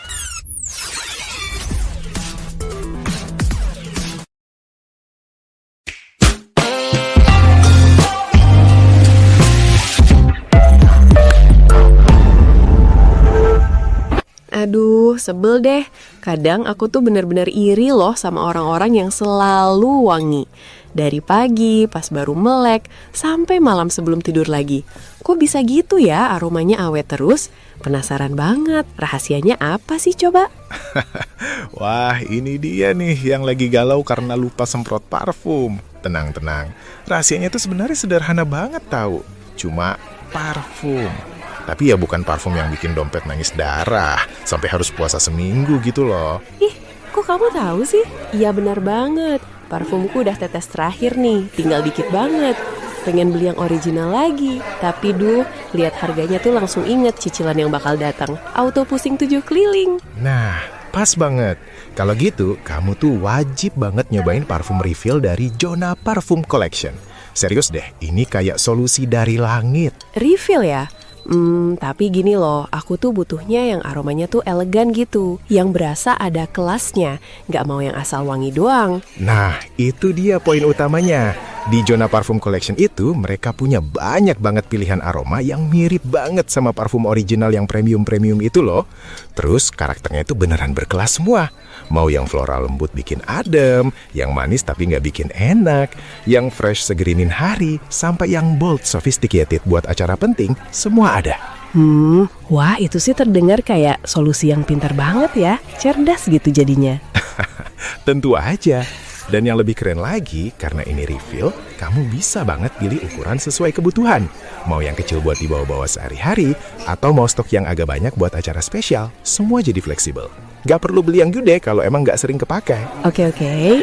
Aduh, sebel deh. Kadang aku tuh bener-bener iri loh sama orang-orang yang selalu wangi. Dari pagi, pas baru melek, sampai malam sebelum tidur lagi. Kok bisa gitu ya aromanya awet terus? Penasaran banget, rahasianya apa sih coba? Wah, ini dia nih yang lagi galau karena lupa semprot parfum. Tenang-tenang, rahasianya tuh sebenarnya sederhana banget tahu. Cuma parfum. Tapi ya bukan parfum yang bikin dompet nangis darah sampai harus puasa seminggu gitu loh. Ih, kok kamu tahu sih? Iya benar banget. Parfumku udah tetes terakhir nih, tinggal dikit banget. Pengen beli yang original lagi. Tapi lihat harganya tuh langsung inget cicilan yang bakal datang. Auto pusing 7 keliling. Nah, pas banget. Kalau gitu, kamu tuh wajib banget nyobain parfum refill dari Jona Parfum Collection. Serius deh, ini kayak solusi dari langit. Refill ya? Tapi gini loh, aku tuh butuhnya yang aromanya tuh elegan gitu, yang berasa ada kelasnya, nggak mau yang asal wangi doang. Nah, itu dia poin utamanya. Di Jona Parfum Collection itu, mereka punya banyak banget pilihan aroma yang mirip banget sama parfum original yang premium-premium itu loh. Terus karakternya itu beneran berkelas semua. Mau yang floral lembut bikin adem, yang manis tapi nggak bikin enak, yang fresh segerinin hari, sampai yang bold sophisticated buat acara penting, semua ada. Wah itu sih terdengar kayak solusi yang pintar banget ya, cerdas gitu jadinya. Tentu aja. Dan yang lebih keren lagi, karena ini refill, kamu bisa banget pilih ukuran sesuai kebutuhan. Mau yang kecil buat dibawa-bawa sehari-hari, atau mau stok yang agak banyak buat acara spesial, semua jadi fleksibel. Gak perlu beli yang gede kalau emang gak sering kepakai. Oke,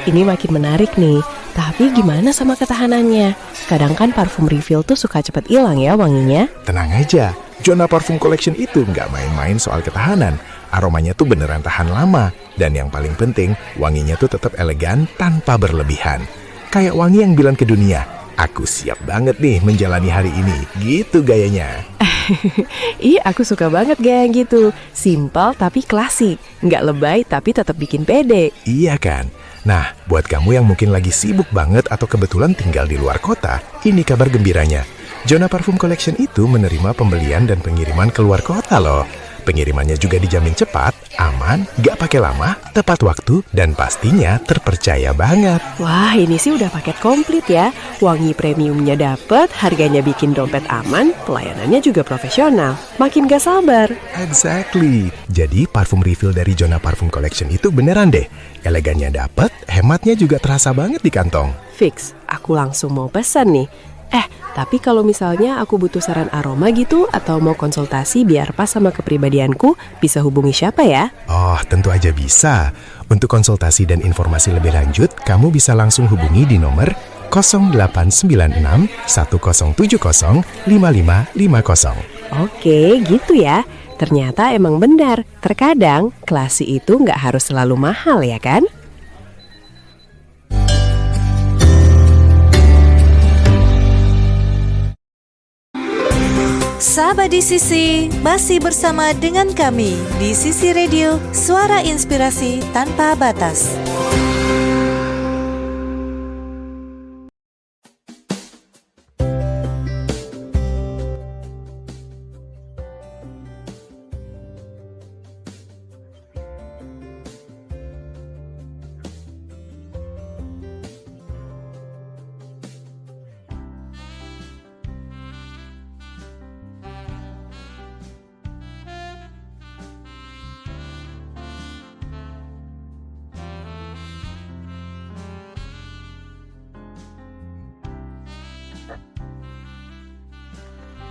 ini makin menarik nih. Tapi gimana sama ketahanannya? Kadang kan parfum refill tuh suka cepet hilang ya wanginya. Tenang aja, Jona Parfum Collection itu gak main-main soal ketahanan. Aromanya tuh beneran tahan lama. Dan yang paling penting, wanginya tuh tetap elegan tanpa berlebihan. Kayak wangi yang bilang ke dunia, aku siap banget nih menjalani hari ini. Gitu gayanya. Ih, aku suka banget gaya yang gitu. Simpel tapi klasik. Nggak lebay tapi tetap bikin pede. Iya kan? Nah, buat kamu yang mungkin lagi sibuk banget atau kebetulan tinggal di luar kota, ini kabar gembiranya. Jona Parfum Collection itu menerima pembelian dan pengiriman keluar kota loh. Pengirimannya juga dijamin cepat, aman, gak pakai lama, tepat waktu, dan pastinya terpercaya banget. Wah, ini sih udah paket komplit ya. Wangi premiumnya dapet, harganya bikin dompet aman, pelayanannya juga profesional. Makin gak sabar. Exactly. Jadi parfum refill dari Jona Parfum Collection itu beneran deh. Elegannya dapet, hematnya juga terasa banget di kantong. Fix, aku langsung mau pesan nih. Tapi kalau misalnya aku butuh saran aroma gitu atau mau konsultasi biar pas sama kepribadianku, bisa hubungi siapa ya? Oh, tentu aja bisa. Untuk konsultasi dan informasi lebih lanjut, kamu bisa langsung hubungi di nomor 0896 1070 5550. Oke, gitu ya. Ternyata emang benar. Terkadang, klasi itu nggak harus selalu mahal ya kan? Sahabat di Sisi, masih bersama dengan kami di Sisi Radio, suara inspirasi tanpa batas.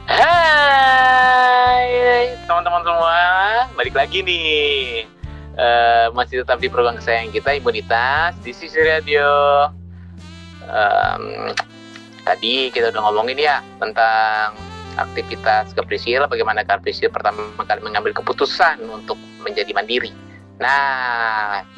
Hai teman-teman semua, balik lagi nih. Masih tetap di program kesayangan kita, Imunitas di Sisi Radio. Tadi kita udah ngomongin ya tentang aktivitas Kaprisil, bagaimana Kaprisil pertama kali mengambil keputusan untuk menjadi mandiri. Nah,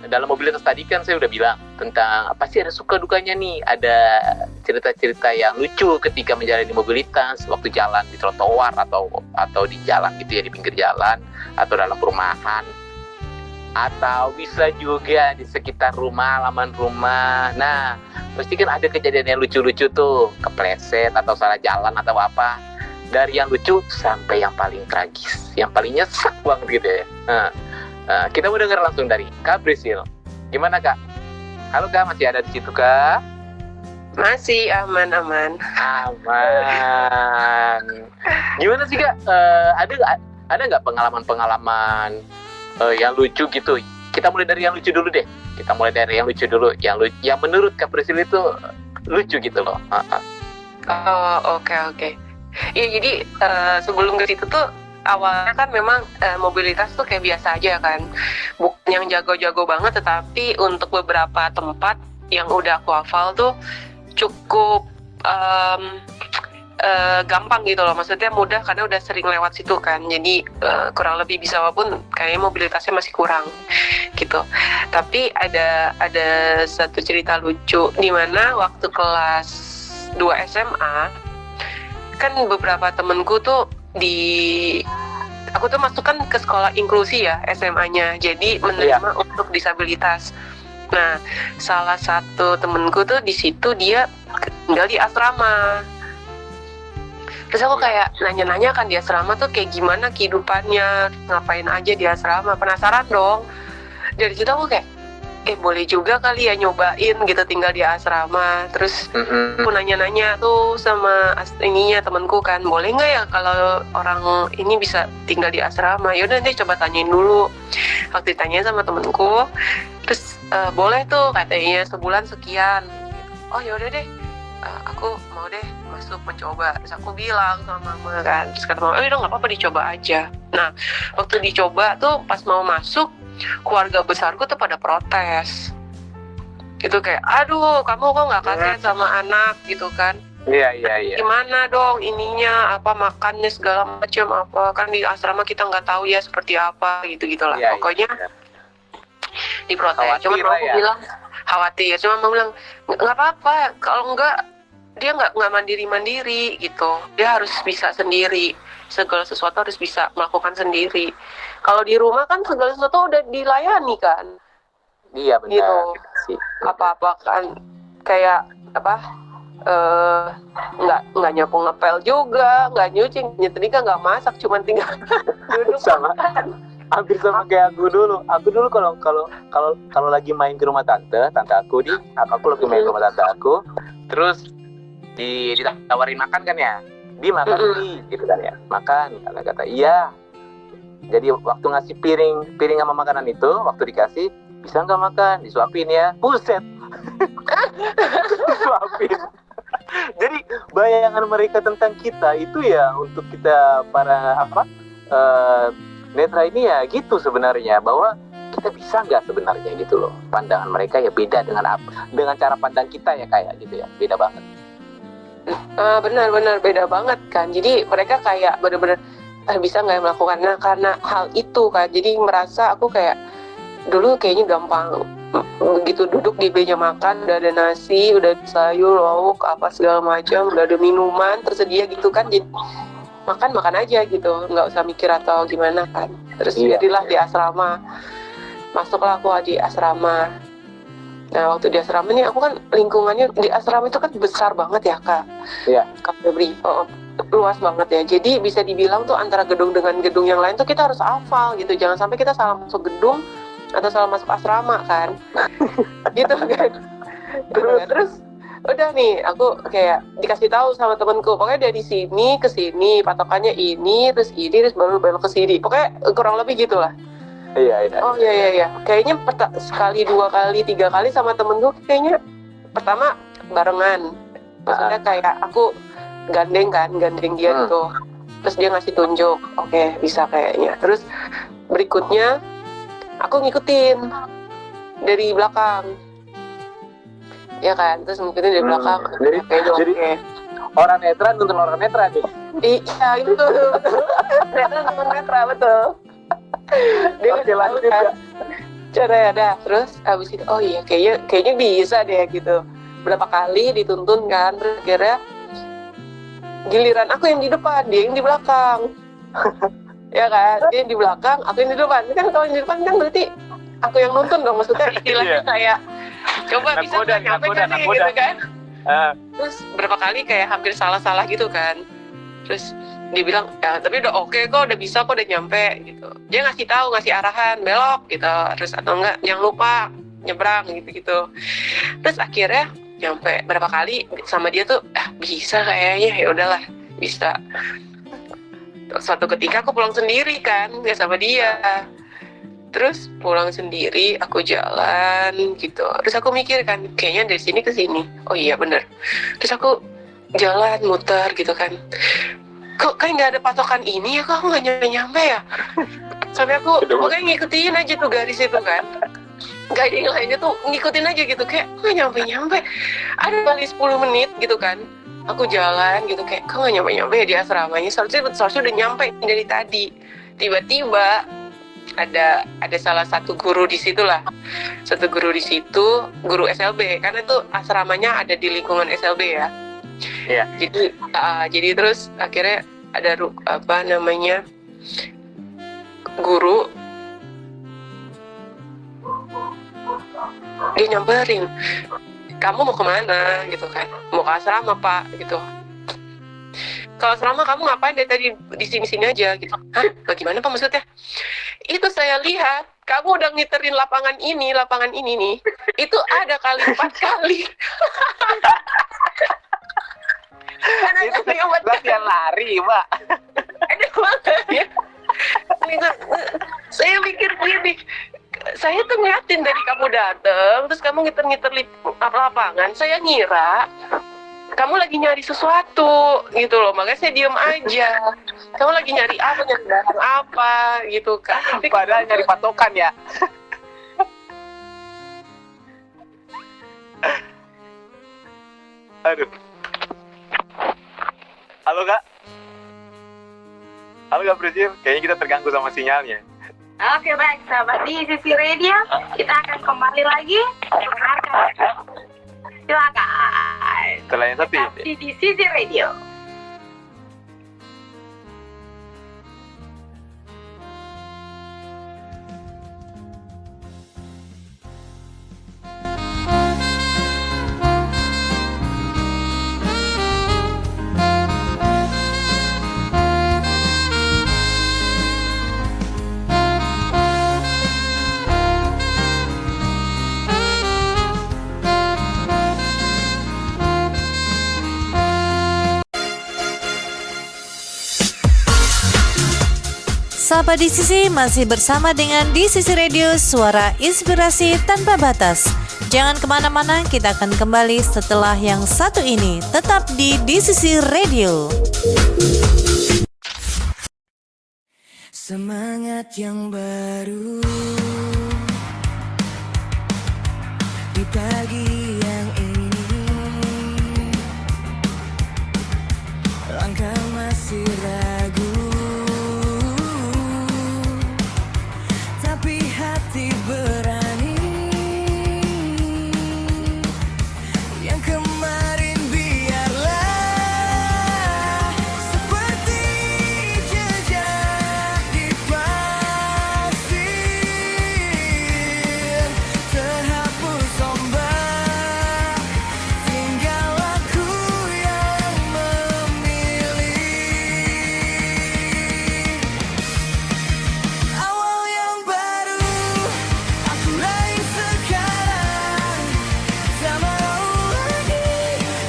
dalam mobilitas tadi kan saya udah bilang tentang apa sih ada suka dukanya nih, ada cerita-cerita yang lucu ketika menjalani mobilitas waktu jalan di trotoar atau di jalan gitu ya, di pinggir jalan atau dalam perumahan atau bisa juga di sekitar rumah, halaman rumah. Nah, pasti kan ada kejadian yang lucu-lucu tuh, kepleset atau salah jalan atau apa. Dari yang lucu sampai yang paling tragis, yang paling nyesek banget gitu ya. Kita mau dengar langsung dari Kak Prisil. Gimana Kak? Halo Kak, masih ada di situ Kak? Masih aman. Aman. Gimana sih Kak? Ada nggak pengalaman yang lucu gitu? Kita mulai dari yang lucu dulu deh. Yang menurut Kak Prisil itu lucu gitu loh. Oh, oke. Iya, jadi sebelum ke situ tuh awalnya kan memang mobilitas tuh kayak biasa aja kan, bukan yang jago-jago banget, tetapi untuk beberapa tempat yang udah aku hafal tuh cukup gampang gitu loh, maksudnya mudah karena udah sering lewat situ kan, jadi kurang lebih bisa, walaupun kayaknya mobilitasnya masih kurang gitu. Tapi ada satu cerita lucu di mana waktu kelas 2 SMA kan beberapa temenku tuh aku tuh masuk kan ke sekolah inklusi ya SMA-nya, jadi menerima untuk disabilitas. Nah, salah satu temenku tuh di situ dia tinggal di asrama. Terus aku kayak nanya-nanya kan di asrama tuh kayak gimana kehidupannya, ngapain aja di asrama, penasaran dong. Dari situ aku kayak boleh juga kali ya nyobain gitu tinggal di asrama. Terus aku nanya-nanya tuh sama temanku kan, boleh nggak ya kalau orang ini bisa tinggal di asrama? Yaudah nanti coba tanyain dulu. Waktu ditanyain sama temanku, terus boleh tuh katanya sebulan sekian. Oh yaudah deh, aku mau deh masuk mencoba. Terus aku bilang sama mama kan, terus kata mama, udah nggak apa-apa dicoba aja. Nah, waktu dicoba tuh pas mau masuk, keluarga besarku tuh pada protes. Itu kayak, aduh kamu kok nggak kasihan sama anak gitu kan. Iya. Gimana dong ininya, apa makannya segala macam apa, kan di asrama kita nggak tahu ya seperti apa gitu-gitulah. Pokoknya diprotes. Cuma aku bilang khawatir, cuma mau bilang nggak apa-apa, kalau dia nggak mandiri gitu, dia harus bisa sendiri, segala sesuatu harus bisa melakukan sendiri. Kalau di rumah kan segala sesuatu udah dilayani kan. Iya benar. Gitu. Apa-apa kan kayak nggak nyapu ngepel juga, nggak nyuci, nyetrika, nggak masak, cuma tinggal duduk Sama. makan. Hampir sama kayak aku dulu. Aku dulu kalau lagi main ke rumah tante aku lagi main ke rumah tante aku, terus ditawarin makan kan ya, makan nih, gitu kan ya, makan. Kata iya. Jadi waktu ngasih piring sama makanan itu, waktu dikasih, bisa nggak makan? Disuapin ya, buset. Disuapin. Jadi bayangan mereka tentang kita itu ya, untuk kita para netra ini ya gitu sebenarnya, bahwa kita bisa nggak sebenarnya gitu loh. Pandangan mereka ya beda dengan cara pandang kita ya, kayak gitu ya, beda banget. Benar-benar beda banget kan. Jadi mereka kayak benar-benar bisa nggak melakukan. Nah, karena hal itu kan, jadi merasa aku kayak dulu kayaknya gampang. Begitu duduk di meja makan, udah ada nasi, udah ada sayur, lauk, apa segala macam, udah ada minuman tersedia gitu kan. Jadi makan aja gitu, nggak usah mikir atau gimana kan. Terus jadilah di asrama. Masuklah aku di asrama. Nah, waktu di asrama ini aku kan lingkungannya di asrama itu kan besar banget ya, Kak. Iya. Kak Febri. Luas banget ya. Jadi bisa dibilang tuh antara gedung dengan gedung yang lain tuh kita harus hafal gitu. Jangan sampai kita salah masuk gedung atau salah masuk asrama kan. Gitu kan. Terus udah nih, aku kayak dikasih tahu sama temanku, pokoknya dari sini ke sini patokannya ini, terus baru belok ke sini. Pokoknya kurang lebih gitulah. Iya. Oh iya. Kayaknya sekali, 2 kali, 3 kali sama temenku, kayaknya pertama barengan. Maksudnya kayak aku gandeng dia gitu. Terus dia ngasih tunjuk, oke, bisa kayaknya. Terus berikutnya aku ngikutin dari belakang. Ya kan, terus ngikutin dari belakang. Jadi orang netra nonton orang netra nih. Iya, itu. Netra nonton netra, betul. Dia Oke, lanjut kan cara ada. Terus abis itu oh iya kayaknya bisa deh gitu. Berapa kali dituntun kan, terus akhirnya giliran aku yang di depan, dia yang di belakang. Ya kan, dia yang di belakang, aku yang di depan. Kan kalau yang di depan kan berarti aku yang nuntun dong, maksudnya istilahnya kayak coba bisa nggak nyampe kan nih gitu kan. Terus berapa kali kayak hampir salah gitu kan. Terus dia bilang ya tapi udah oke kok, udah bisa kok, udah nyampe gitu. Dia ngasih arahan belok gitu, terus atau enggak jangan lupa nyebrang gitu. Terus akhirnya nyampe berapa kali sama dia tuh bisa kayaknya, ya udahlah bisa. Suatu ketika aku pulang sendiri kan, nggak sama dia. Terus pulang sendiri, aku jalan gitu. Terus aku mikir kan, kayaknya dari sini ke sini. Oh iya bener. Terus aku jalan muter gitu kan. Kok kayak nggak ada patokan ini ya, kok aku nggak nyampe ya. Sampai aku pokoknya ngikutin aja tuh garis itu kan. Gak ada yang lainnya tuh ngikutin aja gitu, kayak nggak nyampe. Ada kali 10 menit gitu kan. Aku jalan gitu kayak kok nggak nyampe ya di asramanya. Seharusnya udah nyampe dari tadi. Tiba-tiba ada salah satu guru di situ lah. Satu guru di situ, guru SLB, karena tuh asramanya ada di lingkungan SLB ya. Iya. Jadi terus akhirnya ada guru, dia nyamperin, kamu mau kemana gitu kan? Mau ke asrama Pak gitu. Kalau asrama kamu ngapain dari tadi di sini aja gitu? Hah? Bagaimana Pak maksudnya? Itu saya lihat kamu udah ngiterin lapangan ini nih. Itu ada kali 4 kali. Itu latihan lari, Mbak. Saya mikir begini, saya tuh ngeliatin dari kamu dateng, terus kamu ngiter-ngiter lapangan, saya ngira kamu lagi nyari sesuatu gitu loh, makanya saya diem aja. Kamu lagi nyari barang apa gitu kan. Padahal nyari patokan ya. Aduh. Halo Kak. Halo Kak Priscil, kayaknya kita terganggu sama sinyalnya. Oke baik sahabat di Sisi Radio, kita akan kembali lagi mendengarkan. Silakan. Setelah yang satu di Sisi Radio. Sahabat di sisi masih bersama dengan di sisi radio suara inspirasi tanpa batas. Jangan kemana-mana, kita akan kembali setelah yang satu ini. Tetap di sisi radio. Semangat yang baru di pagi yang ini, langkah masih ragu, tapi hati berani. Yang kemarin biarlah seperti jejak di pasir, terhapus ombak, tinggal aku yang memilih. Awal yang baru aku raih sekarang, tak mau lagi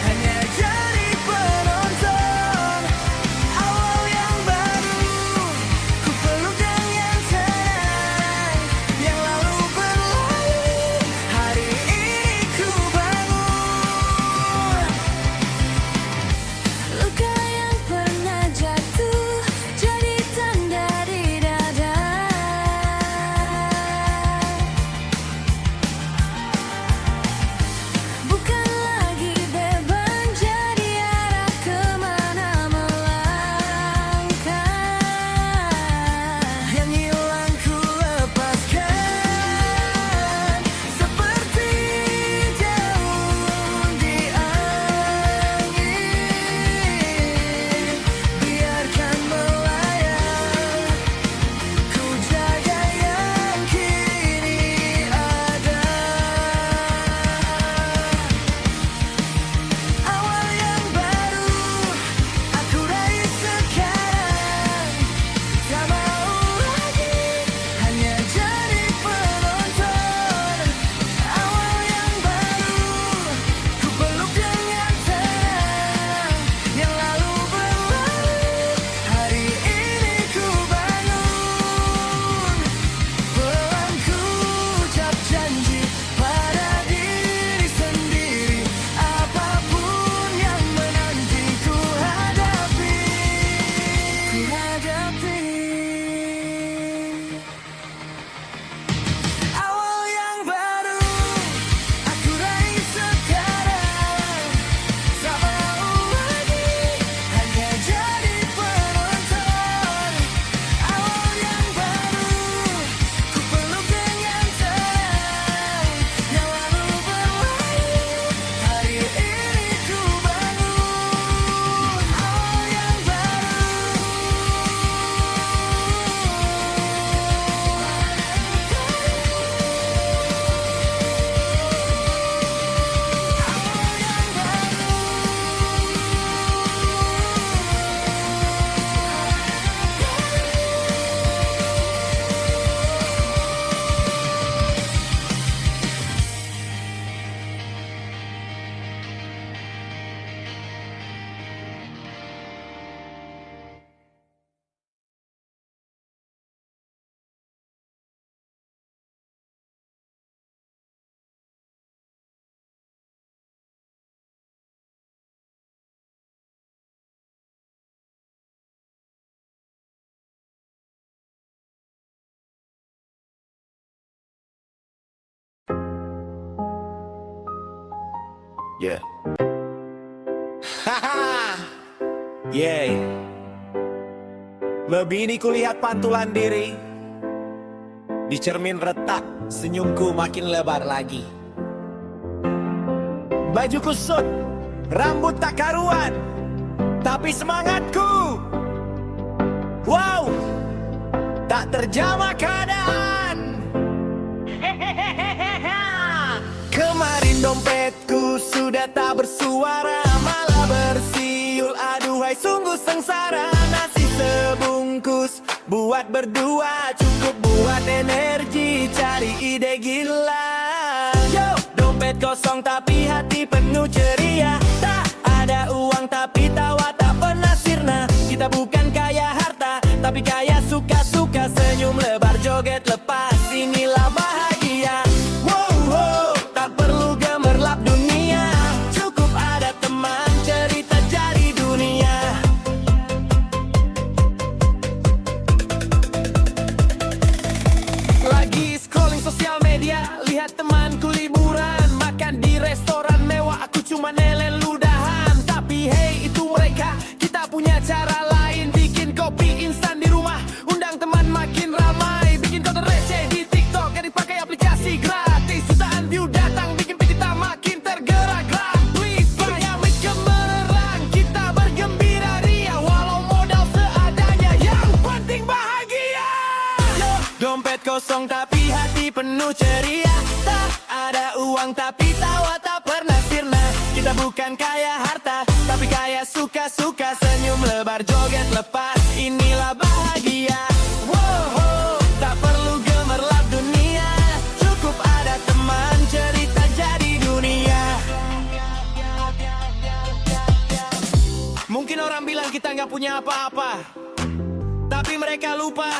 hanya jadi penonton. Awal yang baru ku peluk dengan tenang, yang lalu berlalu, hari ini ku bangun. Luka yang pernah jatuh jadi tanda di dada, bukan lagi beban jadi arah kemana melangkah. Yang hilang ku lepaskan, seperti daun di angin, biarkan melayang, ku jaga yang kini ada. Awal yang baru aku raih sekarang, tak mau lagi hanya jadi penonton. Awal yang baru ku peluk dengan tenang, yang lalu berlalu, hari ini ku bangun. Pelan ku ucap janji pada diri sendiri, apapun yang menanti ku hadapi, ku hadapi. Awal yang baru aku raih sekarang, tak mau lagi hanya jadi penonton. Awal yang baru ku peluk dengan tenang, yang lalu berlalu, hari ini ku bangun. Awal yang Yeah. Haha. Yay. Lebih ini kulihat pantulan diri. Di cermin retak, senyumku makin lebar lagi. Baju kusut, rambut tak karuan, tapi semangatku, wow, tak terjamah keadaan. Kemarin dompetku sudah tak bersuara, malah bersiul, aduhai sungguh sengsara. Nasi sebungkus buat berdua, cukup buat energi, cari ide gila. Yo, dompet kosong tapi hati penuh ceria. Tak ada uang tapi tawa tak pernah sirna. Kita bukan kaya harta, tapi kaya suka-suka. joget lepas, inilah bahagia. Wow, wow, tak perlu gemerlap dunia, cukup ada teman cerita jadi dunia. Lagi scrolling sosial media, lihat temanku liburan, makan di restoran mewah, aku cuma nelen ludahan. Tapi hey, itu mereka, kita punya cara lain. Bikin kopi instan di rumah, undang teman makin ramai. Bikin konten receh di TikTok, edit pakai aplikasi gratis. Jutaan view datang, bikin kita makin tergerak-gerak. Please bayar mic gemerang, kita bergembira ria, walau modal seadanya, yang penting bahagia. Yo, dompet kosong tapi hati penuh ceria. Tak ada uang tapi tawa tak pernah sirna. Kita bukan kaya harta, tapi kaya suka-suka, senyum lebar joget lepas, inilah bahagia. Wow, tak perlu gemerlap dunia, cukup ada teman cerita jadi dunia. Mungkin orang bilang kita nggak punya apa-apa, tapi mereka lupa,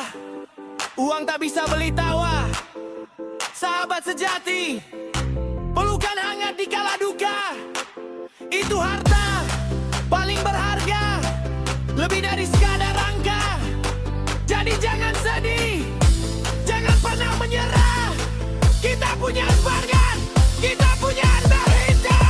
uang tak bisa beli tawa. Sahabat sejati, pelukan hangat di kala duka, itu harta paling berharga, lebih dari sekadar angka. Jadi jangan sedih, jangan pernah menyerah. Kita punya semangat, kita punya Antarhita.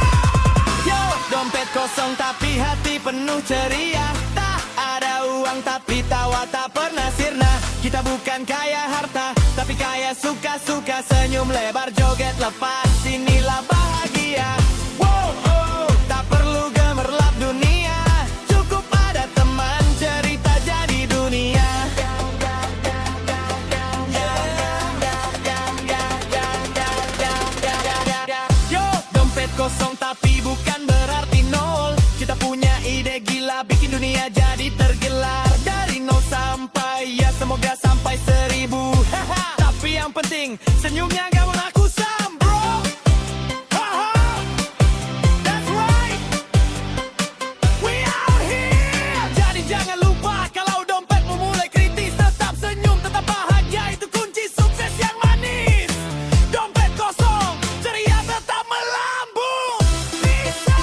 Yo, dompet kosong tapi hati penuh ceria. Tak ada uang tapi tawa tak pernah sirna. Kita bukan kaya harta, tapi kaya suka-suka, senyum lebar joget lepas, inilah bahagia. Wow, oh, tak perlu gemerlap dunia, cukup ada teman cerita jadi dunia. Yo, dompet kosong tapi bukan berarti nol. Kita punya ide gila, bikin dunia jadi tergelar. Dari nol sampai ya semoga sampai 1000. Tapi yang penting senyumnya gak pernah kusam, bro. That's right, we out here. Jadi jangan lupa, kalau dompetmu mulai kritis, tetap senyum, tetap bahagia, itu kunci sukses yang manis. Dompet kosong, ceria tetap melambung. Bisa.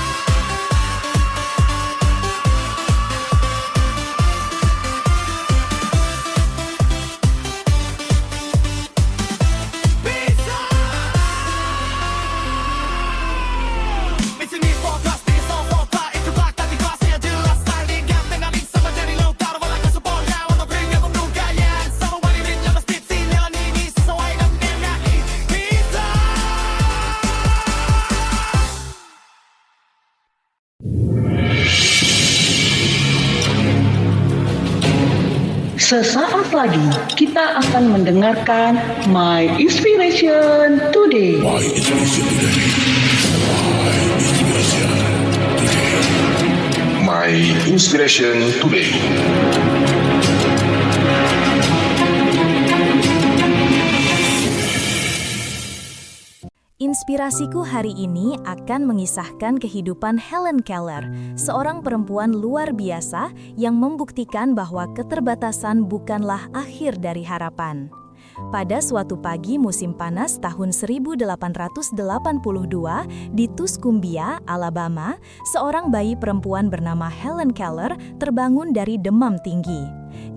Sesaat lagi kita akan mendengarkan My Inspiration Today. My Inspiration Today. My Inspiration Today. Inspirasiku hari ini akan mengisahkan kehidupan Helen Keller, seorang perempuan luar biasa yang membuktikan bahwa keterbatasan bukanlah akhir dari harapan. Pada suatu pagi musim panas tahun 1882 di Tuscumbia, Alabama, seorang bayi perempuan bernama Helen Keller terbangun dari demam tinggi.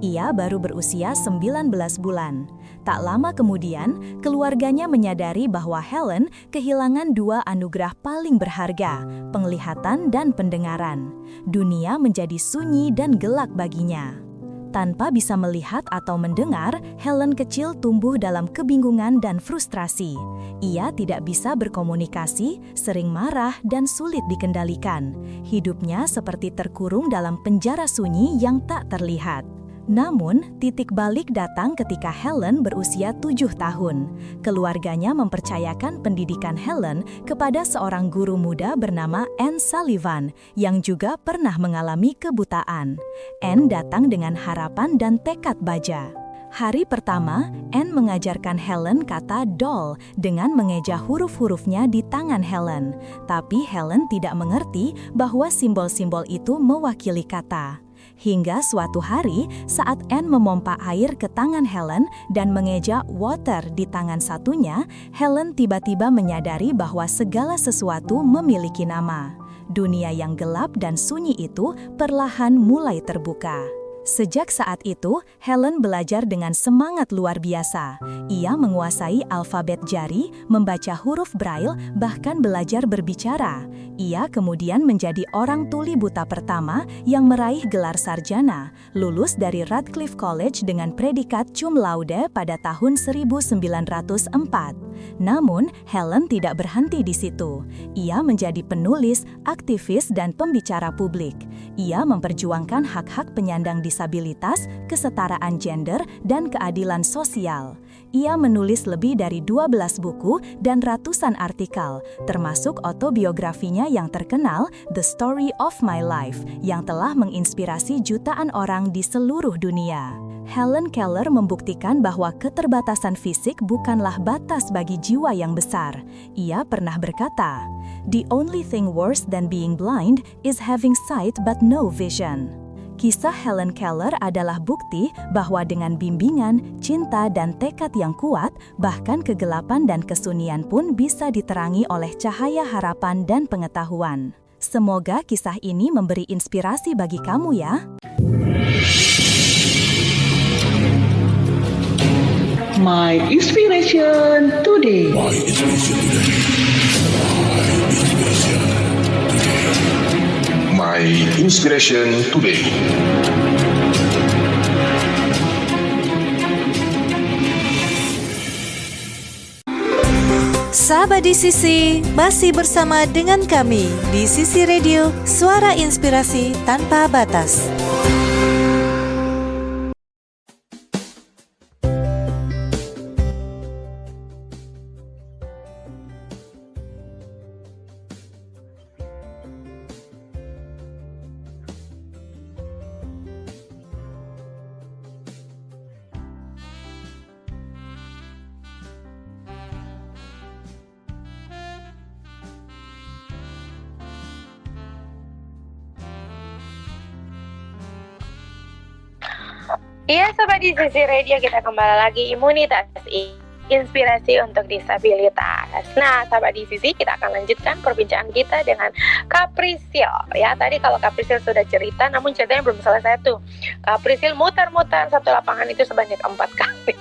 Ia baru berusia 19 bulan. Tak lama kemudian, keluarganya menyadari bahwa Helen kehilangan dua anugerah paling berharga, penglihatan dan pendengaran. Dunia menjadi sunyi dan gelap baginya. Tanpa bisa melihat atau mendengar, Helen kecil tumbuh dalam kebingungan dan frustrasi. Ia tidak bisa berkomunikasi, sering marah dan sulit dikendalikan. Hidupnya seperti terkurung dalam penjara sunyi yang tak terlihat. Namun, titik balik datang ketika Helen berusia 7 tahun. Keluarganya mempercayakan pendidikan Helen kepada seorang guru muda bernama Anne Sullivan, yang juga pernah mengalami kebutaan. Anne datang dengan harapan dan tekad baja. Hari pertama, Anne mengajarkan Helen kata doll dengan mengeja huruf-hurufnya di tangan Helen. Tapi Helen tidak mengerti bahwa simbol-simbol itu mewakili kata. Hingga suatu hari, saat Anne memompa air ke tangan Helen dan mengeja water di tangan satunya, Helen tiba-tiba menyadari bahwa segala sesuatu memiliki nama. Dunia yang gelap dan sunyi itu perlahan mulai terbuka. Sejak saat itu, Helen belajar dengan semangat luar biasa. Ia menguasai alfabet jari, membaca huruf Braille, bahkan belajar berbicara. Ia kemudian menjadi orang tuli buta pertama yang meraih gelar sarjana, lulus dari Radcliffe College dengan predikat cum laude pada tahun 1904. Namun, Helen tidak berhenti di situ. Ia menjadi penulis, aktivis, dan pembicara publik. Ia memperjuangkan hak-hak penyandang disabilitas, kesetaraan gender, dan keadilan sosial. Ia menulis lebih dari 12 buku dan ratusan artikel, termasuk autobiografinya yang terkenal, The Story of My Life, yang telah menginspirasi jutaan orang di seluruh dunia. Helen Keller membuktikan bahwa keterbatasan fisik bukanlah batas bagi jiwa yang besar. Ia pernah berkata, "The only thing worse than being blind is having sight but no vision." Kisah Helen Keller adalah bukti bahwa dengan bimbingan, cinta, dan tekad yang kuat, bahkan kegelapan dan kesunyian pun bisa diterangi oleh cahaya harapan dan pengetahuan. Semoga kisah ini memberi inspirasi bagi kamu ya. My Inspiration Today. My Inspiration Today. Sahabat DCC, masih bersama dengan kami di DCC Radio, Suara Inspirasi Tanpa Batas. Iya, Sobat DCC Radio, kita kembali lagi imunitas inspirasi untuk disabilitas. Nah, Sobat DCC, kita akan lanjutkan perbincangan kita dengan Kak Prisil. Ya, tadi kalau Kak Prisil sudah cerita, namun ceritanya belum selesai tuh. Kak Prisil muter-muter satu lapangan itu sebanyak 4 kali.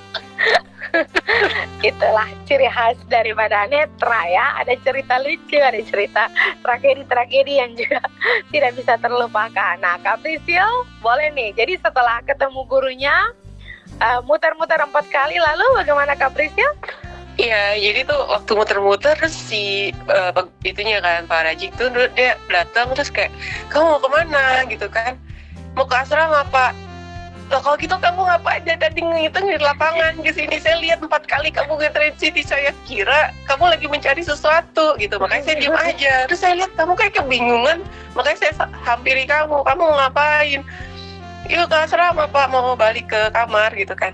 Itulah ciri khas daripada netra ya. Ada cerita lucu, ada cerita tragedi-tragedi yang juga tidak bisa terlupakan. Nah, Kak Prisil boleh nih. Jadi setelah ketemu gurunya muter-muter 4 kali, lalu bagaimana Kak Prisil? Iya, jadi tuh waktu muter-muter terus si itunya kan Pak Rajik tuh dia datang terus kayak, kamu mau kemana gitu kan? Mau ke asrama Pak. Loh, kalau gitu kamu ngapain aja tadi ngitung di lapangan di sini, saya lihat 4 kali kamu nge-train city, saya kira kamu lagi mencari sesuatu gitu, makanya saya diem aja. Terus saya lihat kamu kayak kebingungan, makanya saya hampiri kamu mau ngapain? Yuk ke asrama Pak, mau balik ke kamar gitu kan.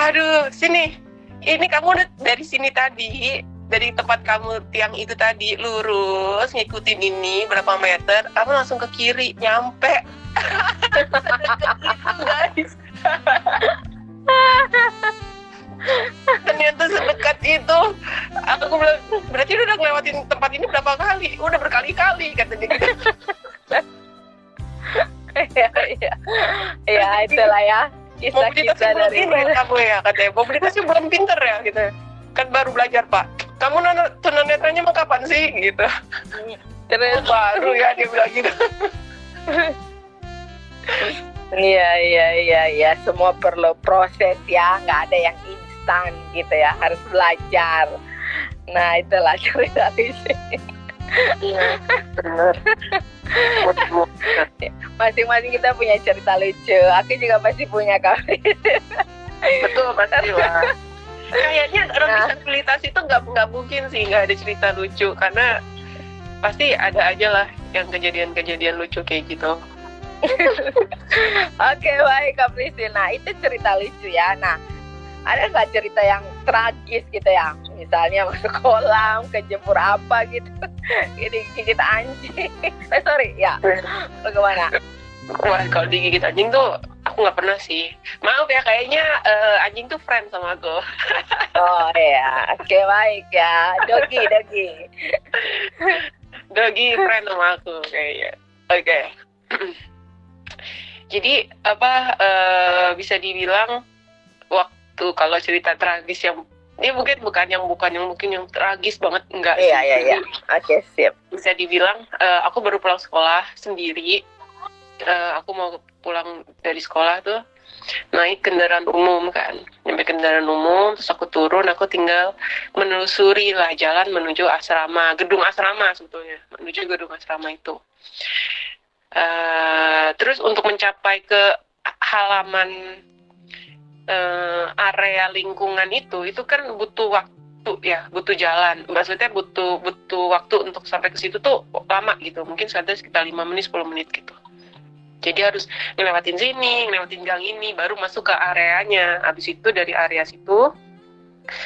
Aduh, sini, ini kamu dari sini tadi, dari tempat kamu tiang itu tadi lurus ngikutin ini berapa meter, kamu langsung ke kiri nyampe. Guys, ternyata sedekat itu. Aku bilang, berarti udah ngelewatin tempat ini berapa kali? Udah berkali-kali katanya gitu. Ya itulah ya kisah-kisah dari kamu ya, katanya mobilitasnya belum pinter ya gitu. Kan baru belajar Pak. Kamu tunanetranya mau kapan sih gitu. Terus baru ya dia bilang gitu. Iya, semua perlu proses ya, nggak ada yang instan gitu ya, harus belajar. Nah, itulah cerita di sini. Iya, benar. Masing-masing kita punya cerita lucu. Aku juga pasti punya kali. Betul, pasti lah. Kayaknya orang disabilitas itu nggak mungkin sih nggak ada cerita lucu, karena pasti ada aja lah yang kejadian-kejadian lucu kayak gitu. Oke, baik Kak Priscil. Nah, itu cerita lucu ya. Nah, ada nggak cerita yang tragis gitu ya? Misalnya masuk kolam, kejebur apa gitu, gigit anjing. Sorry ya. Bagaimana? Wah, kalau digigit anjing tuh aku nggak pernah sih. Maaf ya, kayaknya anjing tuh friend sama aku. Oh ya, oke baik ya. Dogi. Dogi friend sama aku kayaknya. Oke. Jadi bisa dibilang waktu kalau cerita tragis yang ini bukan yang tragis banget, enggak sih. Iya. Oke, sip. Bisa dibilang aku baru pulang sekolah sendiri. Aku mau pulang dari sekolah tuh naik kendaraan umum kan, nyampe kendaraan umum terus aku turun, aku tinggal menelusuri lah jalan menuju gedung asrama sebetulnya, menuju gedung asrama itu. Terus untuk mencapai ke halaman area lingkungan itu kan butuh waktu ya, butuh jalan, maksudnya butuh waktu untuk sampai ke situ tuh lama gitu, mungkin sekitar 5 menit 10 menit gitu. Jadi harus ngelewatin sini, ngelewatin gang ini, baru masuk ke areanya. Habis itu dari area situ,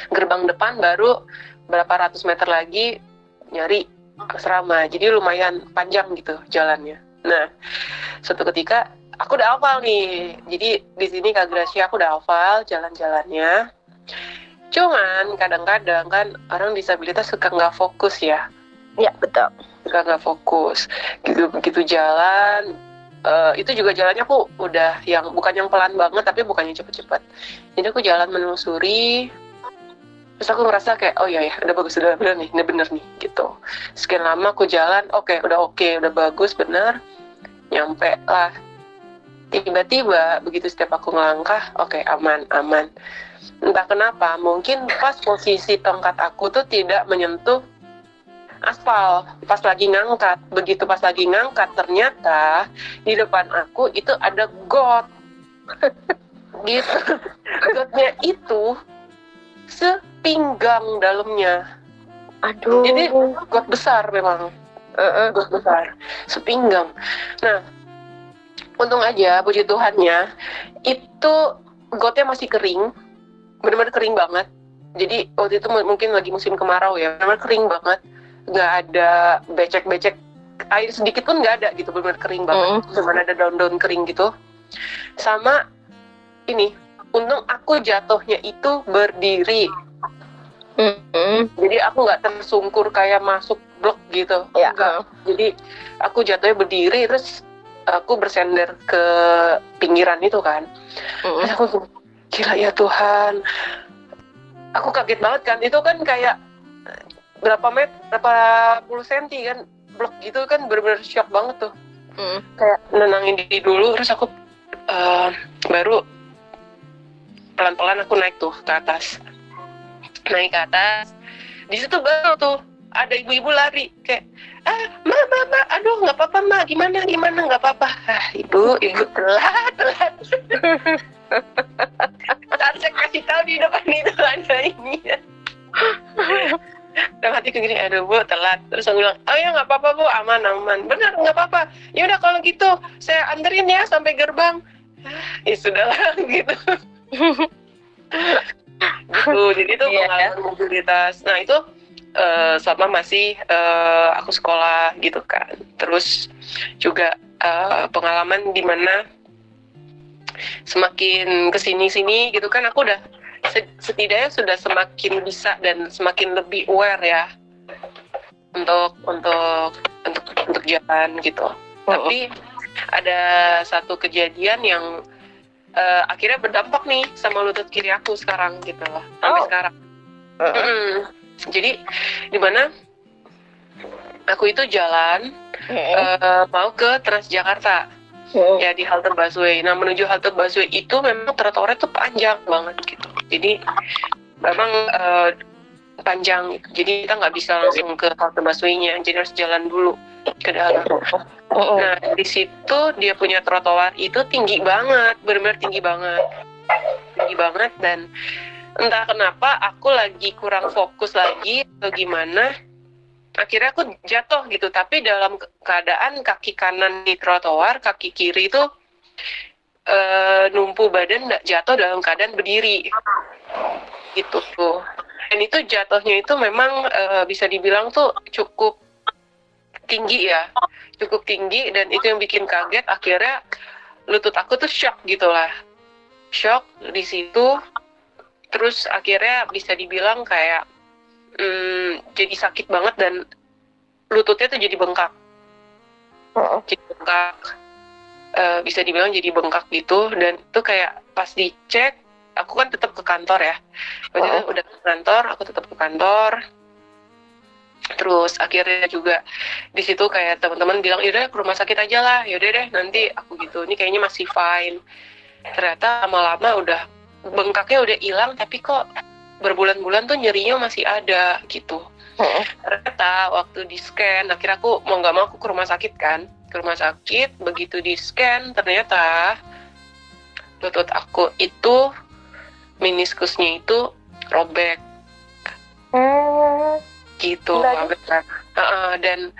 gerbang depan baru berapa ratus meter lagi nyari asrama. Jadi lumayan panjang gitu jalannya. Nah, suatu ketika aku udah hafal nih. Jadi di sini Kak Gracia aku udah hafal jalan-jalannya. Cuman kadang-kadang kan orang disabilitas suka nggak fokus ya. Iya, betul. Suka nggak fokus. Begitu jalan. Itu juga jalannya aku udah bukan yang pelan banget, tapi bukannya cepet-cepet. Jadi aku jalan menelusuri, terus aku ngerasa kayak, oh iya udah bagus, udah bener nih, gitu. Sekian lama aku jalan, udah bagus, bener. Nyampe lah. Tiba-tiba, begitu setiap aku ngelangkah, aman. Entah kenapa, mungkin pas posisi tongkat aku tuh tidak menyentuh aspal pas lagi ngangkat. Begitu pas lagi ngangkat, ternyata di depan aku itu ada got gitu. Gotnya itu sepinggang dalamnya. Aduh. Jadi got besar memang. Got besar sepinggang. Nah, untung aja puji Tuhannya itu gotnya masih kering, benar-benar kering banget. Jadi waktu itu mungkin lagi musim kemarau ya, benar-benar kering banget. Nggak ada becek-becek air sedikit pun nggak ada gitu, benar-benar kering banget. Cuman ada daun-daun kering gitu. Sama ini, untung aku jatuhnya itu berdiri. Jadi aku nggak tersungkur kayak masuk blok gitu. Enggak. Jadi aku jatuhnya berdiri, terus aku bersender ke pinggiran itu kan. Terus aku gila ya Tuhan. Aku kaget banget kan. Itu kan kayak berapa puluh senti kan, blok gitu kan, bener-bener shock banget tuh. Kayak nenangin diri dulu, terus aku baru pelan-pelan aku naik tuh ke atas. Naik ke atas, di situ baru tuh ada ibu-ibu lari kayak, ma, aduh nggak apa-apa ma, gimana nggak apa-apa. Ibu telat. Saat saya kasih tahu di depan itu ada ini. Dalam hatiku gini, aduh bu telat. Terus aku bilang, oh ya nggak apa-apa bu, aman. Benar nggak apa-apa. Ya udah kalau gitu saya anterin ya sampai gerbang. Ya sudahlah gitu. Gitu. Jadi itu pengalaman mobilitas. Nah itu sama masih aku sekolah gitu kan. Terus juga pengalaman di mana semakin kesini-sini gitu kan, aku udah setidaknya sudah semakin bisa dan semakin lebih aware ya untuk jalan gitu. Tapi ada satu kejadian yang akhirnya berdampak nih sama lutut kiri aku sekarang gitu loh, sampai sekarang. Jadi di mana aku itu jalan mau ke Transjakarta. Ya di halte busway. Nah menuju halte busway itu memang trotoarnya tuh panjang banget gitu. Jadi memang panjang. Jadi kita nggak bisa langsung ke halte busway-nya. Jadi harus jalan dulu ke dalam. Nah di situ dia punya trotoar itu tinggi banget, benar-benar tinggi banget. Dan entah kenapa aku lagi kurang fokus lagi atau gimana. Akhirnya aku jatuh gitu, tapi dalam keadaan kaki kanan di trotoar, kaki kiri itu numpu badan, nggak jatuh dalam keadaan berdiri gitu tuh. Dan itu jatuhnya itu memang bisa dibilang tuh cukup tinggi ya, cukup tinggi, dan itu yang bikin kaget. Akhirnya lutut aku tuh shock gitulah, shock di situ. Terus akhirnya bisa dibilang kayak jadi sakit banget dan lututnya tuh jadi bengkak. Jadi bengkak, bisa dibilang jadi bengkak gitu. Dan itu kayak pas dicek, aku kan tetap ke kantor ya. Waktu itu udah ke kantor, aku tetap ke kantor. Terus akhirnya juga di situ kayak teman-teman bilang, yaudah ke rumah sakit aja lah, yaudah deh nanti aku gitu. Ini kayaknya masih fine. Ternyata lama-lama udah bengkaknya udah hilang, tapi kok berbulan-bulan tuh nyerinya masih ada gitu. Ternyata waktu di scan, akhirnya aku mau nggak mau aku ke rumah sakit kan. Ke rumah sakit, begitu di scan ternyata lutut aku itu meniskusnya itu robek. Gitu. Dan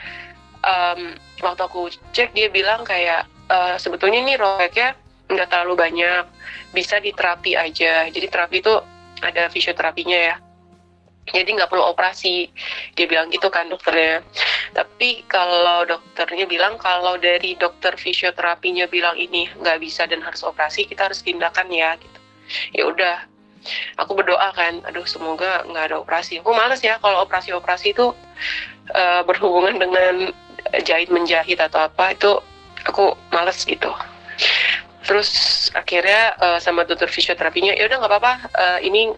waktu aku cek dia bilang kayak sebetulnya ini robeknya nggak terlalu banyak, bisa diterapi aja. Jadi terapi itu ada fisioterapinya ya, jadi nggak perlu operasi, dia bilang gitu kan dokternya. Tapi kalau dokternya bilang, kalau dari dokter fisioterapinya bilang ini nggak bisa dan harus operasi, kita harus tindakan ya gitu. Ya udah, aku berdoa kan, aduh semoga nggak ada operasi. Aku males ya kalau operasi itu berhubungan dengan menjahit atau apa, itu aku males gitu. Terus akhirnya sama dokter fisioterapinya, ya udah nggak apa-apa, ini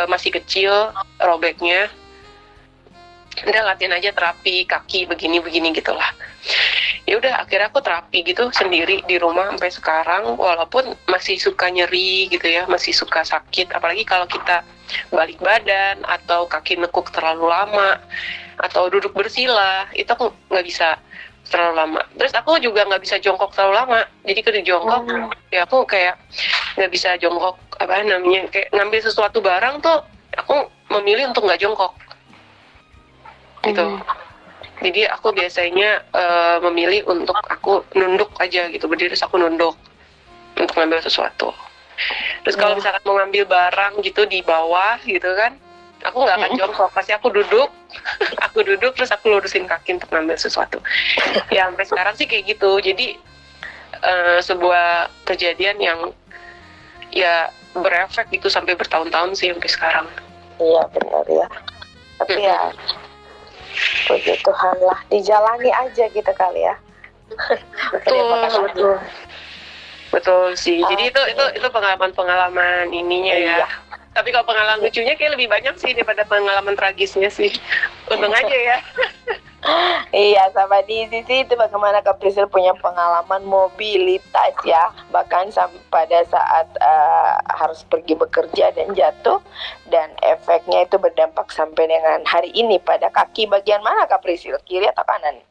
masih kecil robeknya, udah latihan aja terapi kaki begini gitulah. Ya udah akhirnya aku terapi gitu sendiri di rumah sampai sekarang, walaupun masih suka nyeri gitu ya, masih suka sakit, apalagi kalau kita balik badan atau kaki nekuk terlalu lama atau duduk bersila, itu aku nggak bisa terlalu lama. Terus aku juga nggak bisa jongkok terlalu lama, jadi kalau jongkok ya aku kayak nggak bisa jongkok, apa namanya, kayak ngambil sesuatu barang tuh aku memilih untuk nggak jongkok gitu. Jadi aku biasanya memilih untuk aku nunduk aja gitu, berdiri terus aku nunduk untuk ngambil sesuatu. Terus kalau misalkan mau ngambil barang gitu di bawah gitu kan, aku nggak akan jongkok, pasti aku duduk terus aku lurusin kaki untuk ngambil sesuatu. Ya sampai sekarang sih kayak gitu. Jadi sebuah kejadian yang ya berefek itu sampai bertahun-tahun sih sampai sekarang. Iya benar ya. Tapi ya puji Tuhan lah, dijalani aja gitu kali ya. Betul sih. Jadi itu pengalaman ininya ya. Tapi kalau pengalaman lucunya kayak lebih banyak sih daripada pengalaman tragisnya sih. Untung aja ya. Iya, sama di sisi itu bagaimana Kak Priscil punya pengalaman mobilitas ya, bahkan sampai pada saat harus pergi bekerja dan jatuh, dan efeknya itu berdampak sampai dengan hari ini pada kaki bagian mana Kak Priscil, kiri atau kanan?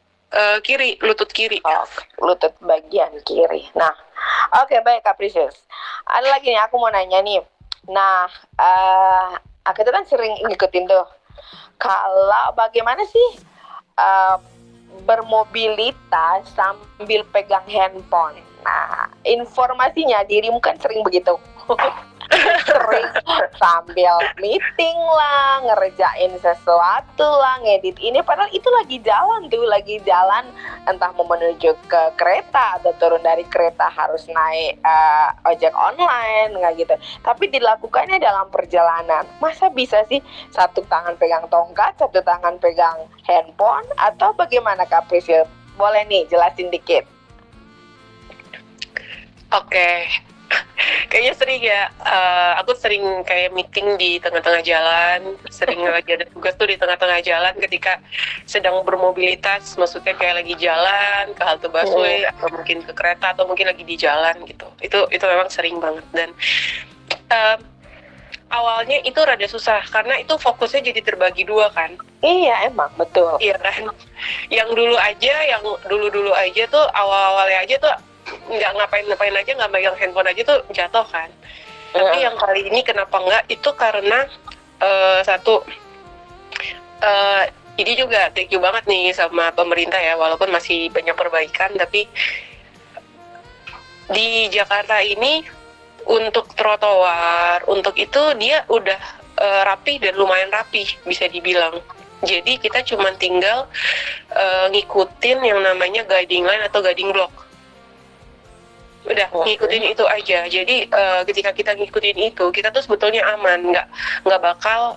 Kiri, lutut kiri. Oh, lutut bagian kiri. Nah, oke, baik Kak Priscil. Ada lagi nih aku mau nanya nih. Nah, aku tuh kan sering ngikutin tuh. Kalau bagaimana sih bermobilitas sambil pegang handphone? Nah, informasinya dirimu kan sering begitu. Sering sambil meeting lah, ngerjain sesuatu lah, ngedit ini, padahal itu lagi jalan entah mau menuju ke kereta atau turun dari kereta harus naik ojek online, nggak gitu. Tapi dilakukannya dalam perjalanan. Masa bisa sih satu tangan pegang tongkat, satu tangan pegang handphone, atau bagaimana Kak Priscil? Boleh nih jelasin dikit. Oke. Kayaknya sering ya, aku sering kayak meeting di tengah-tengah jalan, sering lagi ada tugas tuh di tengah-tengah jalan ketika sedang bermobilitas, maksudnya kayak lagi jalan ke halte busway atau mungkin ke kereta atau mungkin lagi di jalan gitu. Itu memang sering banget, dan awalnya itu rada susah karena itu fokusnya jadi terbagi dua kan. Iya emang betul. Iya kan, yang dulu aja tuh awal-awalnya aja tuh nggak ngapain aja, nggak megang handphone aja tuh jatuh kan. Tapi yang kali ini kenapa nggak, itu karena ini juga thank you banget nih sama pemerintah ya, walaupun masih banyak perbaikan, tapi di Jakarta ini untuk trotoar, untuk itu dia udah rapi dan lumayan rapi bisa dibilang. Jadi kita cuma tinggal ngikutin yang namanya guiding line atau guiding block. Udah, ngikutin itu aja. Jadi ketika kita ngikutin itu, kita tuh sebetulnya aman, nggak bakal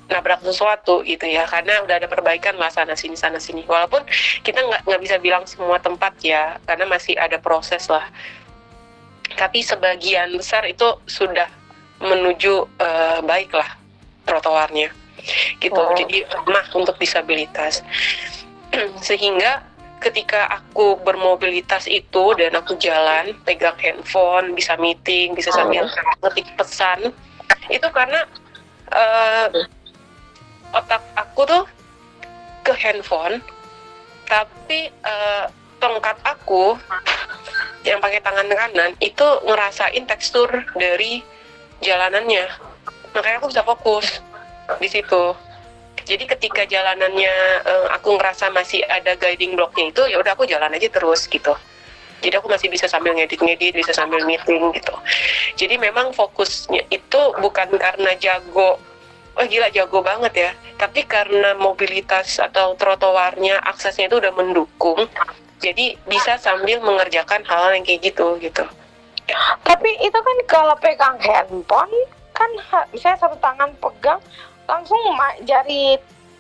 nabrak sesuatu gitu ya, karena udah ada perbaikan lah sana sini. Walaupun kita nggak bisa bilang semua tempat ya, karena masih ada proses lah. Tapi sebagian besar itu sudah menuju baik lah trotoarnya gitu. Jadi ramah untuk disabilitas. Sehingga ketika aku bermobilitas itu dan aku jalan pegang handphone, bisa meeting, bisa sambil ngetik pesan, itu karena otak aku tuh ke handphone, tapi tongkat aku yang pakai tangan kanan itu ngerasain tekstur dari jalanannya, makanya aku bisa fokus di situ. Jadi ketika jalanannya aku ngerasa masih ada guiding blocknya itu, ya udah aku jalan aja terus gitu. Jadi aku masih bisa sambil ngedit, bisa sambil meeting gitu. Jadi memang fokusnya itu bukan karena jago, wah gila jago banget ya, tapi karena mobilitas atau trotoarnya, aksesnya itu udah mendukung. Jadi bisa sambil mengerjakan hal yang kayak gitu. Tapi itu kan kalau pegang handphone kan misalnya satu tangan pegang langsung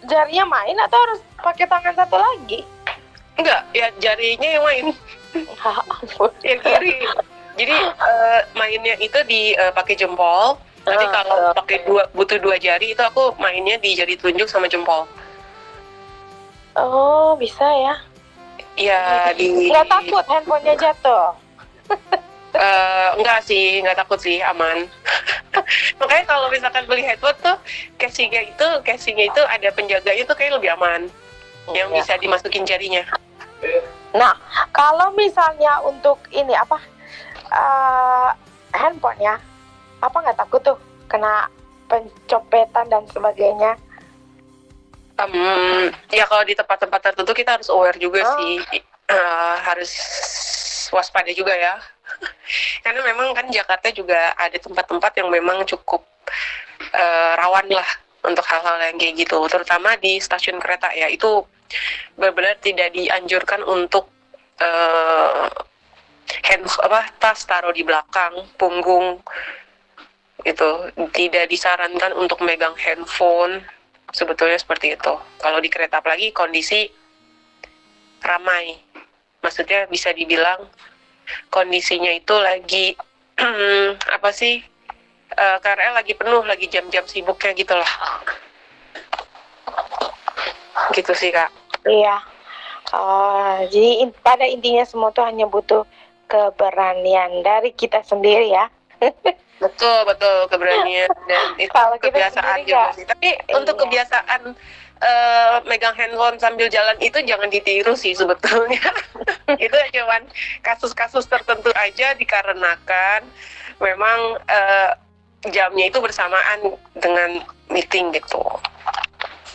jarinya main atau harus pakai tangan satu lagi? Enggak, ya jarinya yang main. Yang kiri. Jadi mainnya itu pakai jempol. Tapi kalau pakai butuh dua jari itu aku mainnya di jari telunjuk sama jempol. Oh, bisa ya? Ya nggak takut handphonenya jatuh? Enggak sih, nggak takut sih, aman. Makanya kalau misalkan beli headphone tuh casingnya itu ada penjaganya tuh kayak lebih aman, yang bisa dimasukin jarinya. Nah, kalau misalnya untuk ini handphone ya, nggak takut tuh kena pencopetan dan sebagainya? Ya kalau di tempat-tempat tertentu kita harus aware juga sih, harus waspada juga ya. Karena memang kan Jakarta juga ada tempat-tempat yang memang cukup rawan lah untuk hal-hal yang kayak gitu, terutama di stasiun kereta ya, itu benar-benar tidak dianjurkan untuk tas taruh di belakang punggung, itu tidak disarankan untuk megang handphone, sebetulnya seperti itu. Kalau di kereta apalagi kondisi ramai, maksudnya bisa dibilang kondisinya itu lagi KRL lagi penuh, lagi jam-jam sibuknya gitu lah. Gitu sih Kak. Iya. Jadi pada intinya semua tuh hanya butuh keberanian dari kita sendiri ya. Betul, keberanian dan itu kebiasaan juga sih. Tapi untuk kebiasaan megang handphone sambil jalan itu jangan ditiru sih sebetulnya. Itu cuman kasus-kasus tertentu aja, dikarenakan memang jamnya itu bersamaan dengan meeting gitu.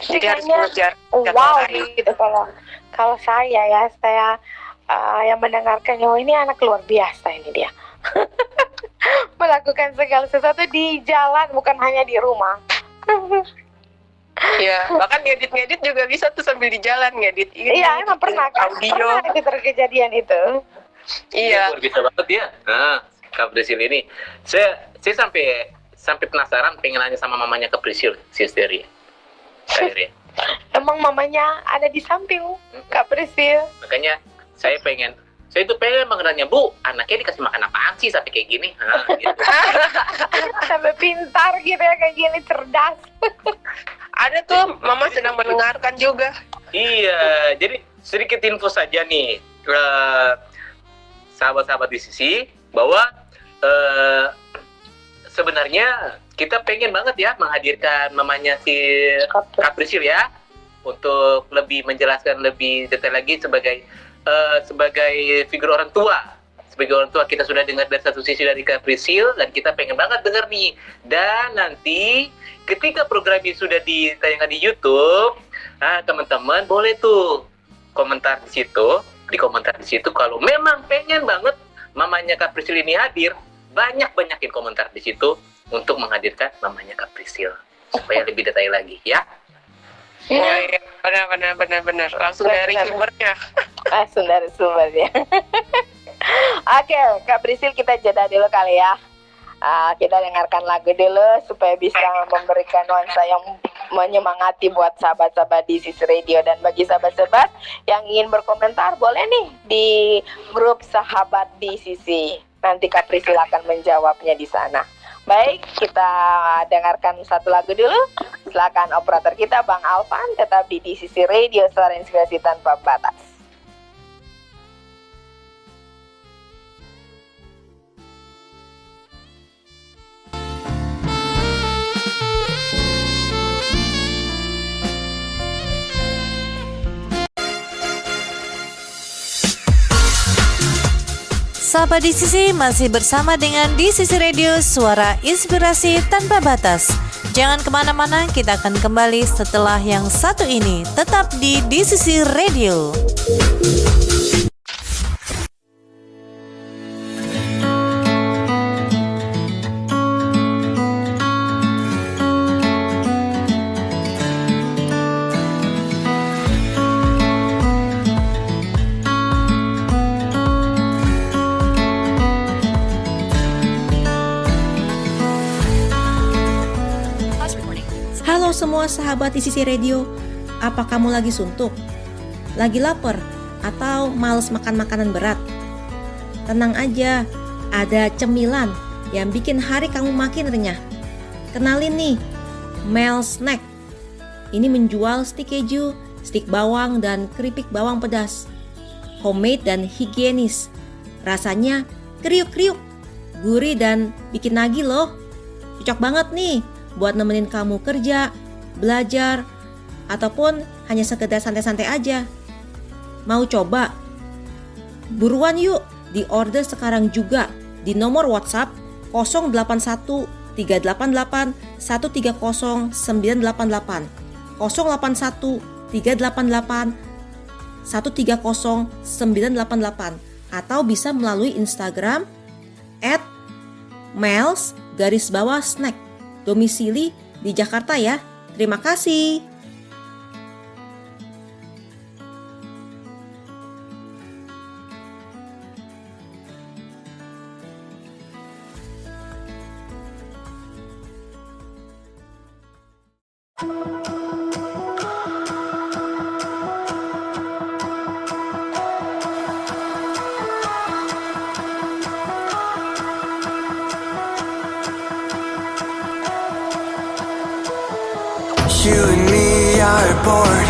Jadi harus mengejar wow gitu kalau saya yang mendengarkannya, oh ini anak luar biasa ini dia. Melakukan segala sesuatu di jalan, bukan hanya di rumah. Ya, bahkan ngedit juga bisa tuh sambil di jalan ngedit. Iya, emang pernah audio. Pernah itu terkejadian itu. Iya. Luar biasa banget ya. Nah, Kak Prisil ini, saya sampai penasaran, pengen nanya sama mamanya Kak Prisil, si Asteri. Emang mamanya ada di samping Kak Prisil. Makanya saya itu pengen mengenalnya, Bu, anaknya dikasih makan apaan sih sampai kayak gini? Gitu. Sampai pintar gitu ya, kayak gini, cerdas. Ada tuh, Mama sedang mendengarkan juga. Iya, jadi sedikit info saja nih, sahabat-sahabat di sisi, bahwa sebenarnya kita pengen banget ya menghadirkan mamanya si Kak Prisil ya, untuk lebih menjelaskan lebih detail lagi sebagai figur orang tua. Sebagai orang tua kita sudah dengar dari satu sisi dari Kak Prisil, dan kita pengen banget dengar nih. Dan nanti ketika program ini sudah ditayangkan di YouTube, teman-teman boleh tuh komentar di situ kalau memang pengen banget mamanya Kak Prisil ini hadir, banyakin komentar di situ untuk menghadirkan mamanya Kak Prisil supaya lebih detail lagi ya. Oh iya, benar. Langsung dari sumbernya. Langsung dari sumbernya. Oke, Kak Prisil, kita jeda dulu kali ya. Kita dengarkan lagu dulu supaya bisa memberikan nuansa yang menyemangati buat sahabat-sahabat di Sisi Radio. Dan bagi sahabat-sahabat yang ingin berkomentar, boleh nih di grup sahabat di Sisi. Nanti Kak Prisil akan menjawabnya di sana. Baik, kita dengarkan satu lagu dulu. Silakan operator kita Bang Alvan, tetap di Sisi Radio, suara inspirasi tanpa batas. Sahabat di Sisi masih bersama dengan di Sisi Radio, suara inspirasi tanpa batas. Jangan kemana-mana, kita akan kembali setelah yang satu ini. Tetap di Sisi Radio. Halo semua sahabat di Sisi Radio, apa kamu lagi suntuk? Lagi lapar? Atau males makan makanan berat? Tenang aja, ada cemilan yang bikin hari kamu makin renyah. Kenalin nih, Mel Snack. Ini menjual stik keju, stik bawang, dan keripik bawang pedas. Homemade dan higienis. Rasanya kriuk-kriuk, gurih dan bikin nagih loh. Cocok banget nih buat nemenin kamu kerja, belajar, ataupun hanya sekedar santai-santai aja. Mau coba? Buruan yuk, di order sekarang juga di nomor WhatsApp 081 388 130 988 081 388 130 988 atau bisa melalui Instagram @mels_snack. Domisili di Jakarta ya. Terima kasih. You and me are bored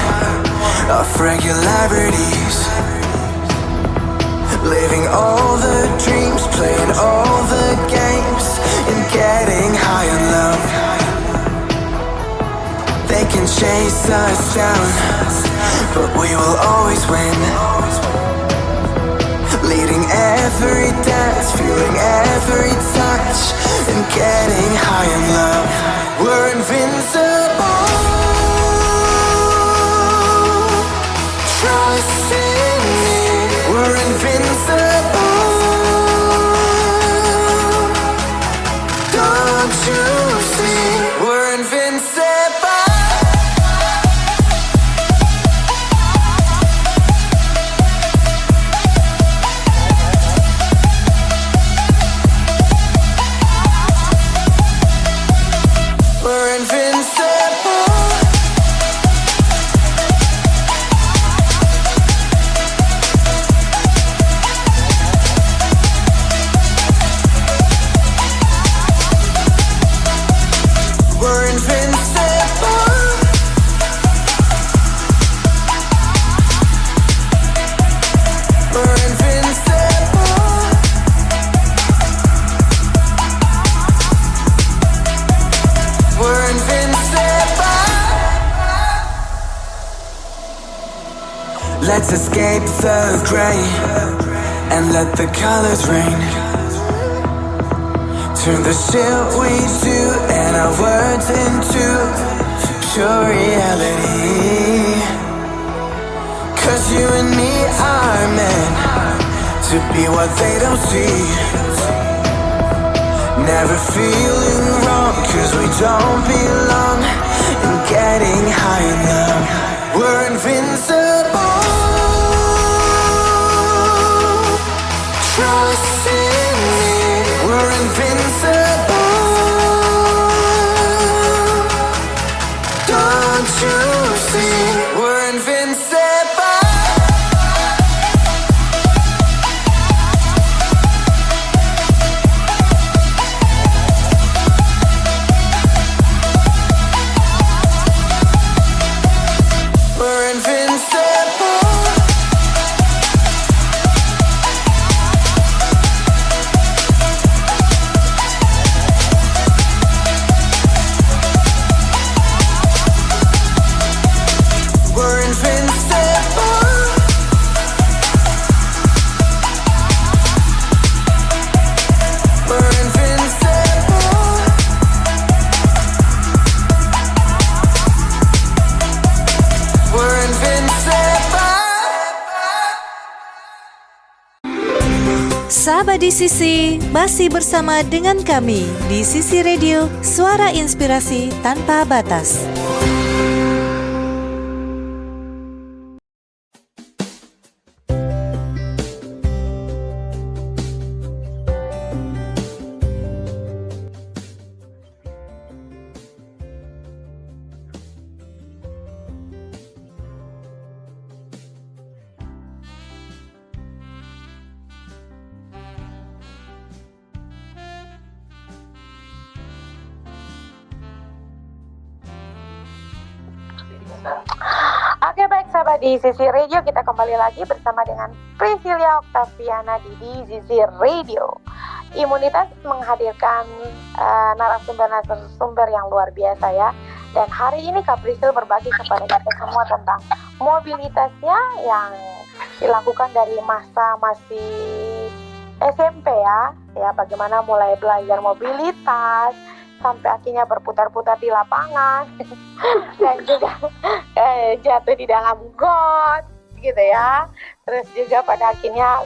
of regularities, living all the dreams, playing all the games, and getting high on love. They can chase us down, but we will always win. Leading every dance, feeling every touch, and getting high on love. We're invincible. Trust in me, we're invincible. Don't you see, we're invincible. We're invincible. We're invincible. We're invincible. We're invincible. Let's escape the gray and let the colors rain. Turn the shit we do and our words into pure reality. 'Cause you and me are meant to be what they don't see. Never feeling wrong 'cause we don't belong. And getting high in love. invincible. Don't you see we're invincible? We're invincible. We're invincible. We're invincible. We're invincible. Sahabat di Sisi, masih bersama dengan kami di Sisi Radio, suara inspirasi tanpa batas. Oke, baik sahabat di Sisi Radio, kita kembali lagi bersama dengan Priscilia Octaviana di Sisi Radio. Imunitas menghadirkan narasumber-narasumber yang luar biasa ya. Dan hari ini Kak Priscil berbagi kepada kita semua tentang mobilitasnya yang dilakukan dari masa masih SMP ya, bagaimana mulai belajar mobilitas sampai akhirnya berputar-putar di lapangan dan juga jatuh di dalam got gitu ya. Terus juga pada akhirnya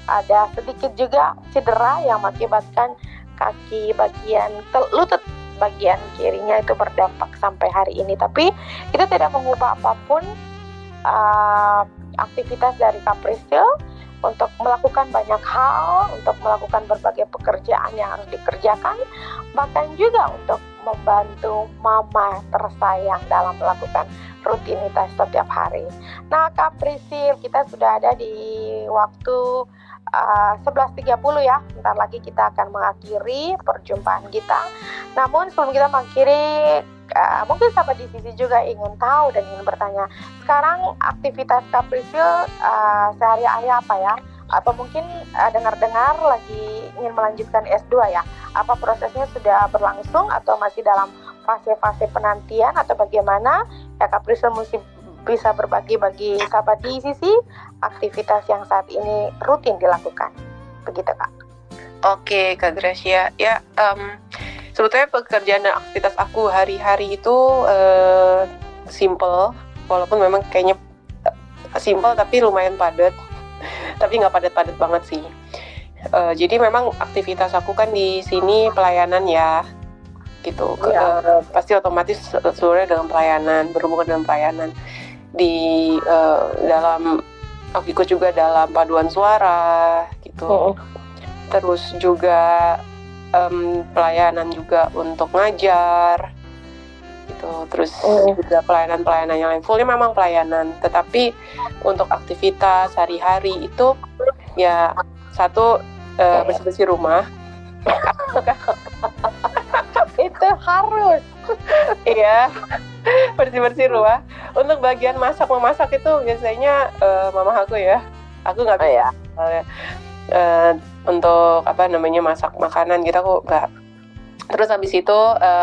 ada sedikit juga cedera yang mengakibatkan kaki bagian lutut bagian kirinya itu berdampak sampai hari ini. Tapi itu tidak mengubah apapun aktivitas dari Kak Priscil untuk melakukan banyak hal, untuk melakukan berbagai pekerjaan yang harus dikerjakan, bahkan juga untuk membantu mama tersayang dalam melakukan rutinitas setiap hari. Nah, Kak Priscil, kita sudah ada di waktu 11.30 ya. Bentar lagi kita akan mengakhiri perjumpaan kita. Namun sebelum kita mengakhiri, mungkin sahabat di Sisi juga ingin tahu dan ingin bertanya, sekarang aktivitas Kak Priscil sehari-hari apa ya? Atau mungkin dengar-dengar lagi ingin melanjutkan S2 ya? Apa prosesnya sudah berlangsung atau masih dalam fase-fase penantian atau bagaimana? Ya, Kak Priscil mesti bisa berbagi bagi sahabat di Sisi aktivitas yang saat ini rutin dilakukan. Begitu, Kak. Oke, Kak Gracia. Ya, sebetulnya pekerjaan dan aktivitas aku hari-hari itu simple, walaupun memang kayaknya simple tapi lumayan padat. Tapi nggak padat-padat banget sih. Jadi memang aktivitas aku kan di sini pelayanan ya, gitu. Pasti otomatis seluruhnya dengan pelayanan, berhubungan dengan pelayanan. Di dalam aku ikut juga dalam paduan suara, gitu. Terus juga pelayanan juga untuk ngajar, gitu. Terus juga pelayanan-pelayanan yang lain. Fullnya memang pelayanan, tetapi untuk aktivitas sehari-hari itu ya satu bersih-bersih rumah. Itu harus. Iya, bersih-bersih rumah. Untuk bagian memasak itu biasanya mama aku ya. Aku nggak bisa. Untuk masak makanan gitu aku nggak. Terus habis itu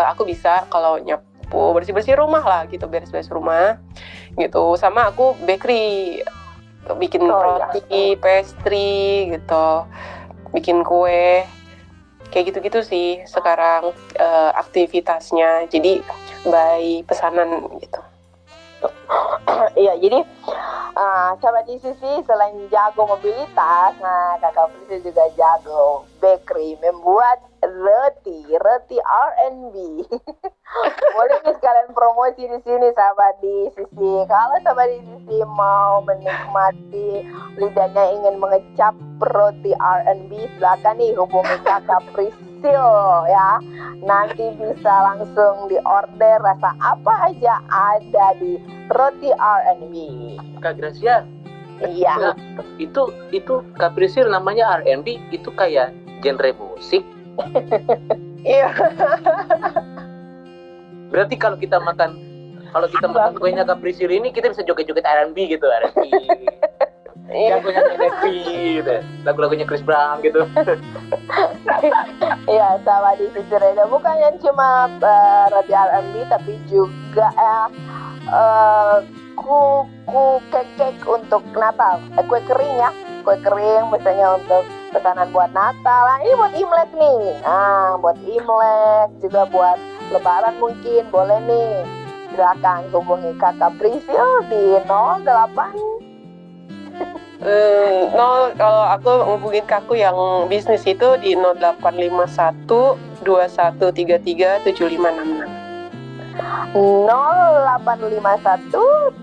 aku bisa kalau nyapu, bersih-bersih rumah lah gitu, beres-beres rumah gitu. Sama aku bakery, bikin roti, pastry gitu, bikin kue, kayak gitu-gitu sih sekarang aktivitasnya. Jadi by pesanan gitu. Iya, jadi sahabat di Sisi selain jago mobilitas, nah Kakak Priscil juga jago bakery, membuat roti R&B. Boleh nih sekalian promosi di sini sahabat di sisi. Kalau sahabat di sisi mau menikmati lidahnya ingin mengecap roti R&B, silakan nih hubungi Kakak Prisil ya. Nanti bisa langsung diorder rasa apa aja ada di roti R&B. Kak Gracia. Iya. Itu Kak Prisil namanya R&B, itu kayak genre musik. Iya. Berarti kalau kita makan kuenya Kak Prisil ini, kita bisa joget-joget R&B gitu, R&B. Jagonya R&B gitu. Lagu-lagunya Chris Brown gitu. Iya, sama di sisi radio bukan yang cuma roti R&B, tapi juga cake untuk Natal, kue kering ya, kue kering misalnya untuk pesanan buat Natal. Nah, ini buat Imlek nih. Nah, buat Imlek juga buat Lebaran mungkin boleh nih. Silakan hubungi Kakak Prisil di 08. Kalau aku hubungin kakku yang bisnis itu di 0851 2133 7566. 0851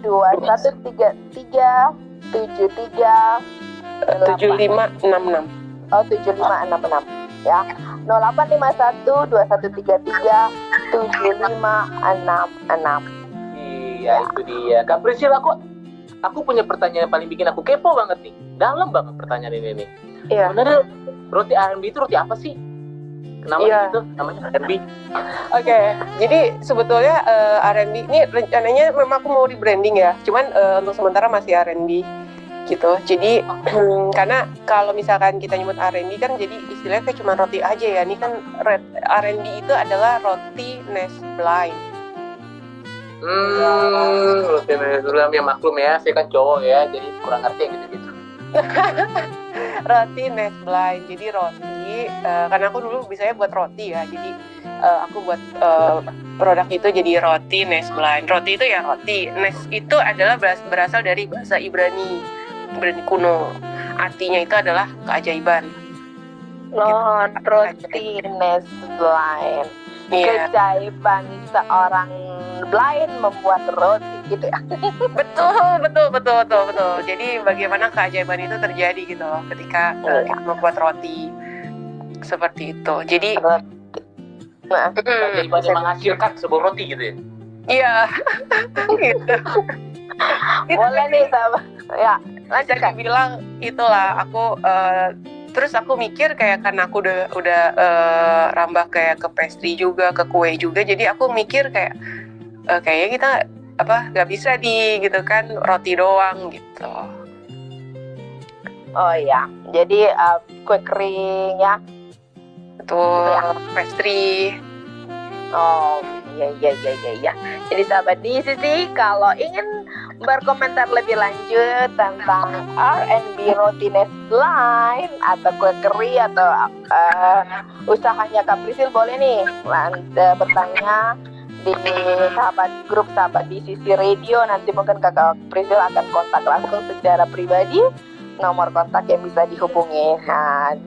2133 7566. Oh, 7566 ya. 0851 2133 7566. Iya, itu dia. Kak Prisil, aku punya pertanyaan yang paling bikin aku kepo banget nih. Dalam banget pertanyaan ini nih. Iya. Sebenarnya roti R&B itu roti apa sih? Kenapa gitu namanya R&B? Oke, jadi sebetulnya R&B ini rencananya memang aku mau rebranding ya. Cuman untuk sementara masih R&B gitu. Jadi karena kalau misalkan kita nyebut R&B kan jadi istilahnya kayak cuma roti aja ya. Ini kan R&B itu adalah roti Nest Blind. Roti Nest Blind, ya maklum ya, saya kan cowok ya, jadi kurang ngerti yang gitu-gitu. Roti Nest Blind, jadi roti karena aku dulu bisanya buat roti ya, jadi aku buat produk itu jadi roti Nest Blind. Roti itu ya roti, Nest itu adalah berasal dari bahasa Ibrani kuno, artinya itu adalah keajaiban. Roti Nest Blind, keajaiban seorang blind membuat roti gitu ya. Betul. Jadi bagaimana keajaiban itu terjadi gitu loh ketika kita membuat roti seperti itu. Jadi keajaiban yang menghasilkan sebuah roti gitu ya. Iya. Gitu. Boleh nih sama. Ya, lanjut dibilang itulah aku terus aku mikir kayak karena aku udah rambah kayak ke pastry juga, ke kue juga, jadi aku mikir kayak kayaknya kita nggak bisa gitu kan roti doang gitu. Oh ya, jadi kue kering ya. Betul, pastry. Oh iya. Jadi sahabat di sisi kalau ingin berkomentar lebih lanjut tentang R&B roti Nest Blind atau kue kering atau usahanya Kak Prisil, boleh nih bertanya di grup sahabat di sisi radio. Nanti mungkin Kakak Prisil akan kontak langsung secara pribadi. Nomor kontak yang bisa dihubungi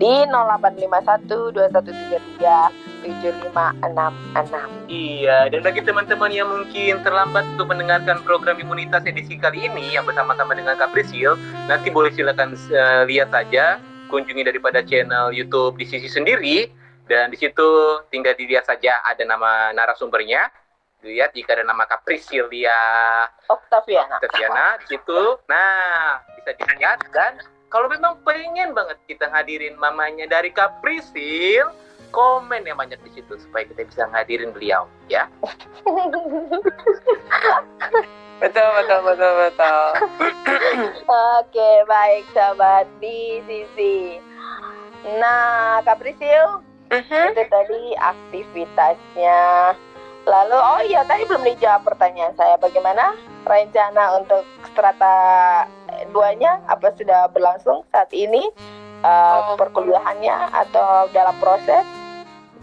di 0851 2133 7566. Iya, dan bagi teman-teman yang mungkin terlambat untuk mendengarkan program Imunitas edisi kali ini yang bersama-sama dengan Kak Prisil, nanti boleh silakan lihat saja, kunjungi daripada channel YouTube di sisi sendiri, dan di situ tinggal dilihat saja ada nama narasumbernya. Lihat jika ada nama Kak Prisilia Octaviana di situ. Nah, bisa dilihat, dan kalau memang pengen banget kita ngadirin mamanya dari Kak Prisil, komen yang banyak di situ supaya kita bisa ngadirin beliau ya. Betul. Oke, baik sahabat di sisi. Nah, Kak Prisil, itu tadi aktivitasnya. Lalu, oh iya, tadi belum dijawab pertanyaan saya. Bagaimana rencana untuk strata 2-nya? Apa sudah berlangsung saat ini perkuliahannya atau dalam proses?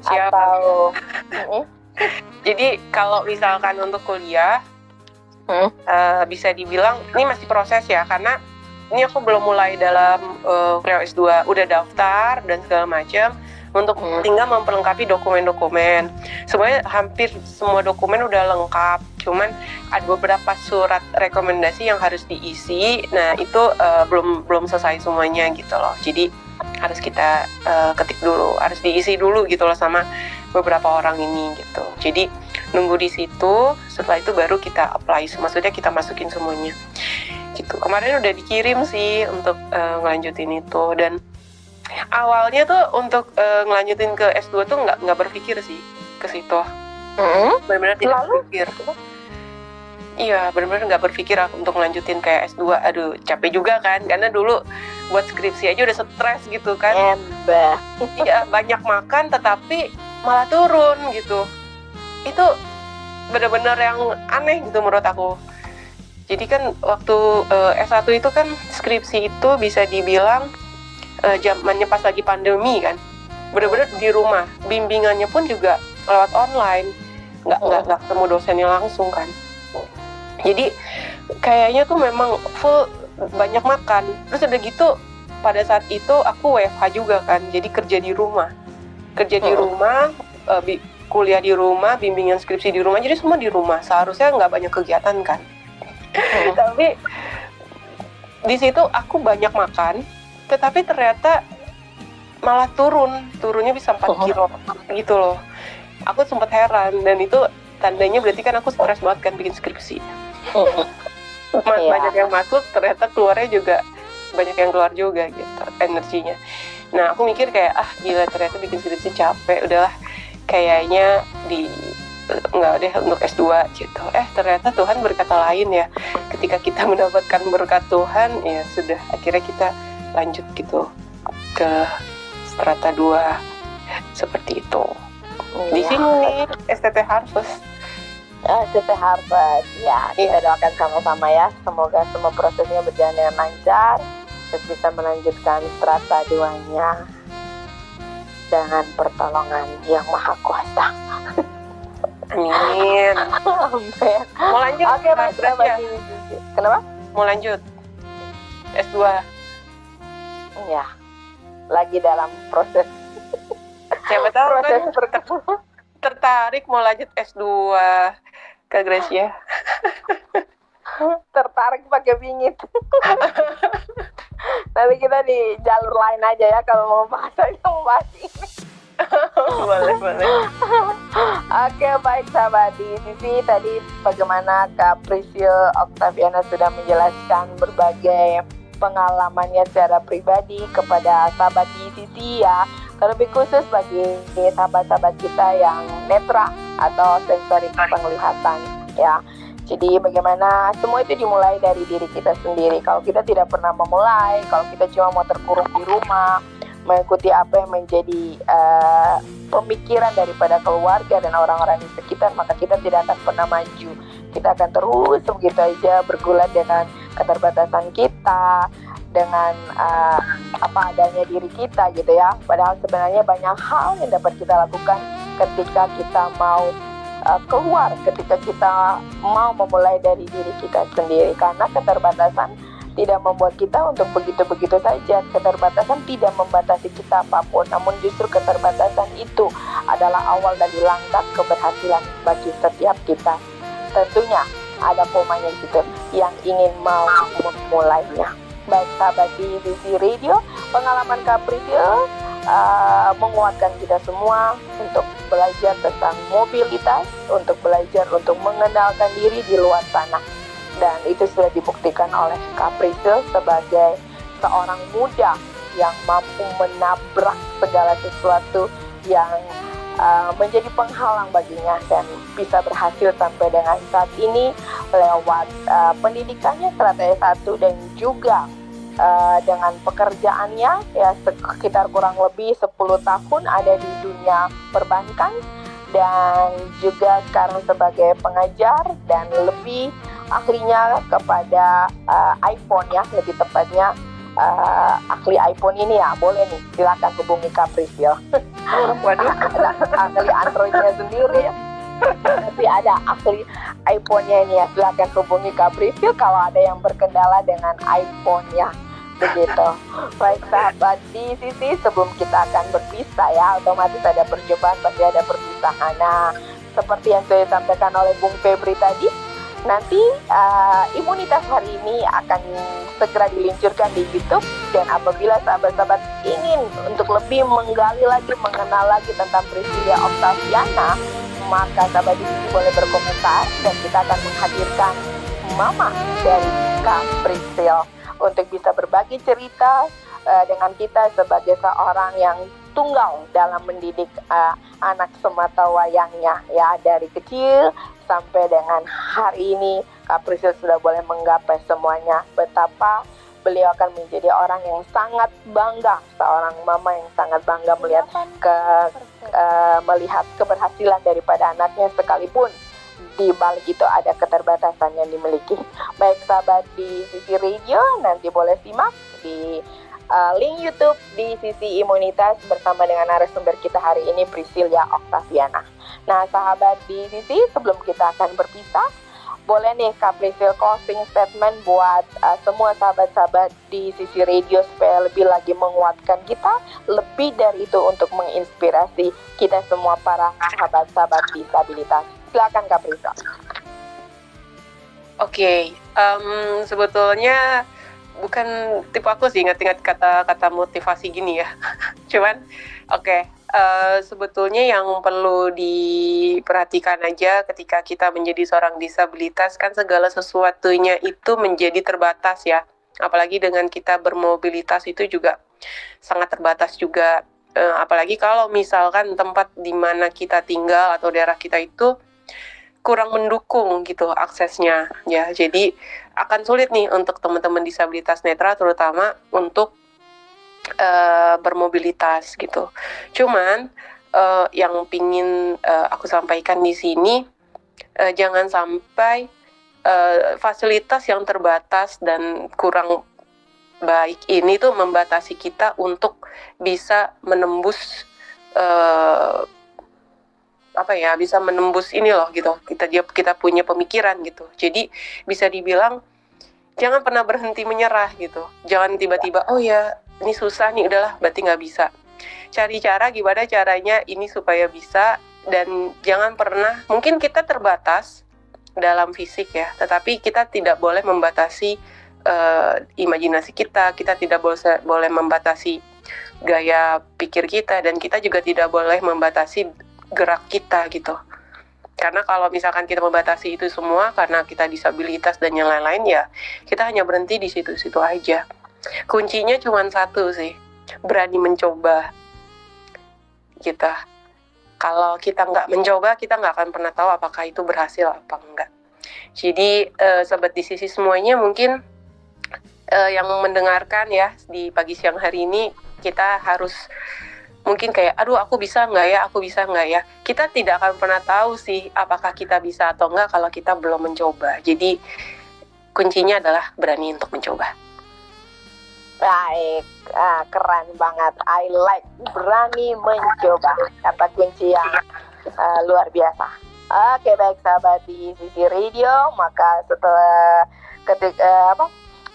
Siap. Atau Jadi kalau misalkan untuk kuliah bisa dibilang ini masih proses ya, karena ini aku belum mulai dalam kuliah S2, udah daftar dan segala macam. untuk tinggal memperlengkapi dokumen-dokumen. Sebenarnya hampir semua dokumen udah lengkap, cuman ada beberapa surat rekomendasi yang harus diisi. Nah itu belum selesai semuanya gitu loh. Jadi harus kita ketik dulu, harus diisi dulu gitu loh sama beberapa orang ini gitu. Jadi nunggu di situ, setelah itu baru kita apply, maksudnya kita masukin semuanya gitu. Kemarin udah dikirim sih untuk ngelanjutin itu, dan awalnya tuh untuk ngelanjutin ke S2 tuh nggak berpikir sih ke situ. Benar-benar tidak berpikir. Iya, benar-benar nggak berpikir untuk ngelanjutin kayak S2. Aduh, capek juga kan, karena dulu buat skripsi aja udah stres gitu kan. Iya, banyak makan tetapi malah turun gitu. Itu benar-benar yang aneh gitu menurut aku. Jadi kan waktu S1 itu kan skripsi itu bisa dibilang zamannya pas lagi pandemi kan, benar-benar di rumah, bimbingannya pun juga lewat online, nggak ketemu dosennya langsung kan. Jadi kayaknya tuh memang full banyak makan. Terus udah gitu pada saat itu aku WFH juga kan, jadi kerja di rumah, kuliah di rumah, bimbingan skripsi di rumah, jadi semua di rumah. Seharusnya nggak banyak kegiatan kan. Tapi di situ aku banyak makan, tetapi ternyata malah turunnya bisa 4 kilo gitu loh. Aku sempat heran, dan itu tandanya berarti kan aku stres banget kan bikin skripsi. Banyak yang masuk, ternyata keluarnya juga banyak yang keluar juga gitu energinya. Nah aku mikir kayak gila, ternyata bikin skripsi capek, udahlah kayaknya nggak deh untuk S2 gitu. Ternyata Tuhan berkata lain ya. Ketika kita mendapatkan berkat Tuhan, ya sudah, akhirnya kita lanjut gitu ke strata 2 seperti itu. Di sini STT Harvest. STT Harvest ya, kita doakan sama-sama ya, semoga semua prosesnya berjalan dengan lancar, terus bisa melanjutkan strata 2-nya dengan pertolongan yang maha kuasa. Amin. Mau lanjut? Oke, baik, kenapa? Mau lanjut S2? Ya, lagi dalam proses. Siapa tahu kan tertarik mau lanjut S2 ke Gracia. Tertarik pakai bingit. Nanti kita di jalur lain aja ya kalau mau bahas ini. boleh. Oke, baik sahabat di sisi tadi bagaimana Kak Priscil Octaviana sudah menjelaskan berbagai pengalamannya secara pribadi kepada sahabat di sisi ya. Terlebih khusus bagi sahabat-sahabat kita yang netra atau sensorik penglihatan ya. Jadi bagaimana semua itu dimulai dari diri kita sendiri. Kalau kita tidak pernah memulai, kalau kita cuma mau terkurung di rumah, mengikuti apa yang menjadi pemikiran daripada keluarga dan orang-orang di sekitar, maka kita tidak akan pernah maju. Kita akan terus begitu aja bergulat dengan keterbatasan kita, dengan apa adanya diri kita gitu ya. Padahal sebenarnya banyak hal yang dapat kita lakukan ketika kita mau keluar, ketika kita mau memulai dari diri kita sendiri. Karena keterbatasan tidak membuat kita untuk begitu-begitu saja. Keterbatasan tidak membatasi kita apapun, namun justru keterbatasan itu adalah awal dari langkah keberhasilan bagi setiap kita. Tentunya ada komanya gitu yang ingin mau memulainya. Baik sahabat di sisi radio, pengalaman Kak Priscil menguatkan kita semua untuk belajar tentang mobilitas, untuk belajar untuk mengenalkan diri di luar sana. Dan itu sudah dibuktikan oleh Kak Priscil sebagai seorang muda yang mampu menabrak segala sesuatu yang menjadi penghalang baginya dan bisa berhasil sampai dengan saat ini lewat pendidikannya strata S1 dan juga dengan pekerjaannya ya sekitar kurang lebih 10 tahun ada di dunia perbankan dan juga sekarang sebagai pengajar dan lebih ahlinya kepada iPhone ya, lebih tepatnya ahli iPhone ini ya, boleh nih silakan hubungi Kak Priscil. Waduh, ahli Androidnya sendiri ya, tapi ada ahli iPhone-nya ini ya, silakan hubungi Kak Priscil kalau ada yang berkendala dengan iPhone ya. begitu. Baik sahabat di sisi, sebelum kita akan berpisah ya, otomatis ada percobaan, pasti ada perpisahan. Nah, seperti yang saya sampaikan oleh Bung Febri tadi, nanti imunitas hari ini akan segera diluncurkan di YouTube. Dan apabila sahabat-sahabat ingin untuk lebih menggali lagi, mengenal lagi tentang Priscilia Octaviana, maka sahabat di sini boleh berkomentar dan kita akan menghadirkan mama dari Kak Priscil untuk bisa berbagi cerita dengan kita sebagai seorang yang tunggal dalam mendidik anak semata wayangnya ya, dari kecil sampai dengan hari ini Kak Priscil sudah boleh menggapai semuanya. Betapa beliau akan menjadi orang yang sangat bangga, seorang mama yang sangat bangga melihat melihat keberhasilan daripada anaknya, sekalipun di balik itu ada keterbatasan yang dimiliki. Baik sahabat di sisi radio, nanti boleh simak di link YouTube di sisi imunitas bersama dengan narasumber kita hari ini, Priscilia Octaviana. Nah sahabat di sisi, sebelum kita akan berpisah, boleh nih Kak Priscil closing statement buat semua sahabat-sahabat di sisi radio supaya lebih lagi menguatkan kita, lebih dari itu untuk menginspirasi kita semua para sahabat-sahabat disabilitas. Silakan Kak Priscil. Oke, sebetulnya bukan tipe aku sih ingat-ingat kata-kata motivasi gini ya. Cuman sebetulnya yang perlu diperhatikan aja ketika kita menjadi seorang disabilitas, kan segala sesuatunya itu menjadi terbatas ya. Apalagi dengan kita bermobilitas itu juga sangat terbatas juga. Apalagi kalau misalkan tempat di mana kita tinggal atau daerah kita itu kurang mendukung gitu aksesnya ya. Jadi akan sulit nih untuk teman-teman disabilitas netra terutama untuk bermobilitas gitu. Cuman yang pingin aku sampaikan di sini, jangan sampai fasilitas yang terbatas dan kurang baik ini tuh membatasi kita untuk bisa menembus bisa menembus ini loh gitu. Kita punya pemikiran gitu. Jadi bisa dibilang jangan pernah berhenti menyerah gitu. Jangan tiba-tiba ini susah nih, udahlah berarti nggak bisa. Cari cara gimana caranya ini supaya bisa, dan jangan pernah, mungkin kita terbatas dalam fisik ya, tetapi kita tidak boleh membatasi imajinasi kita tidak boleh membatasi gaya pikir kita, dan kita juga tidak boleh membatasi gerak kita gitu. Karena kalau misalkan kita membatasi itu semua karena kita disabilitas dan yang lain-lain, ya kita hanya berhenti di situ-situ aja. Kuncinya cuma satu sih, berani mencoba. Kalau kita nggak mencoba, kita nggak akan pernah tahu apakah itu berhasil apa enggak. Jadi sobat di sisi semuanya, mungkin yang mendengarkan ya di pagi siang hari ini, kita harus mungkin kayak, aduh aku bisa nggak ya. Kita tidak akan pernah tahu sih apakah kita bisa atau enggak kalau kita belum mencoba. Jadi kuncinya adalah berani untuk mencoba. Baik, keren banget. I like berani mencoba. Kata kunci yang luar biasa. Oke, baik sahabat di sisi radio, maka setelah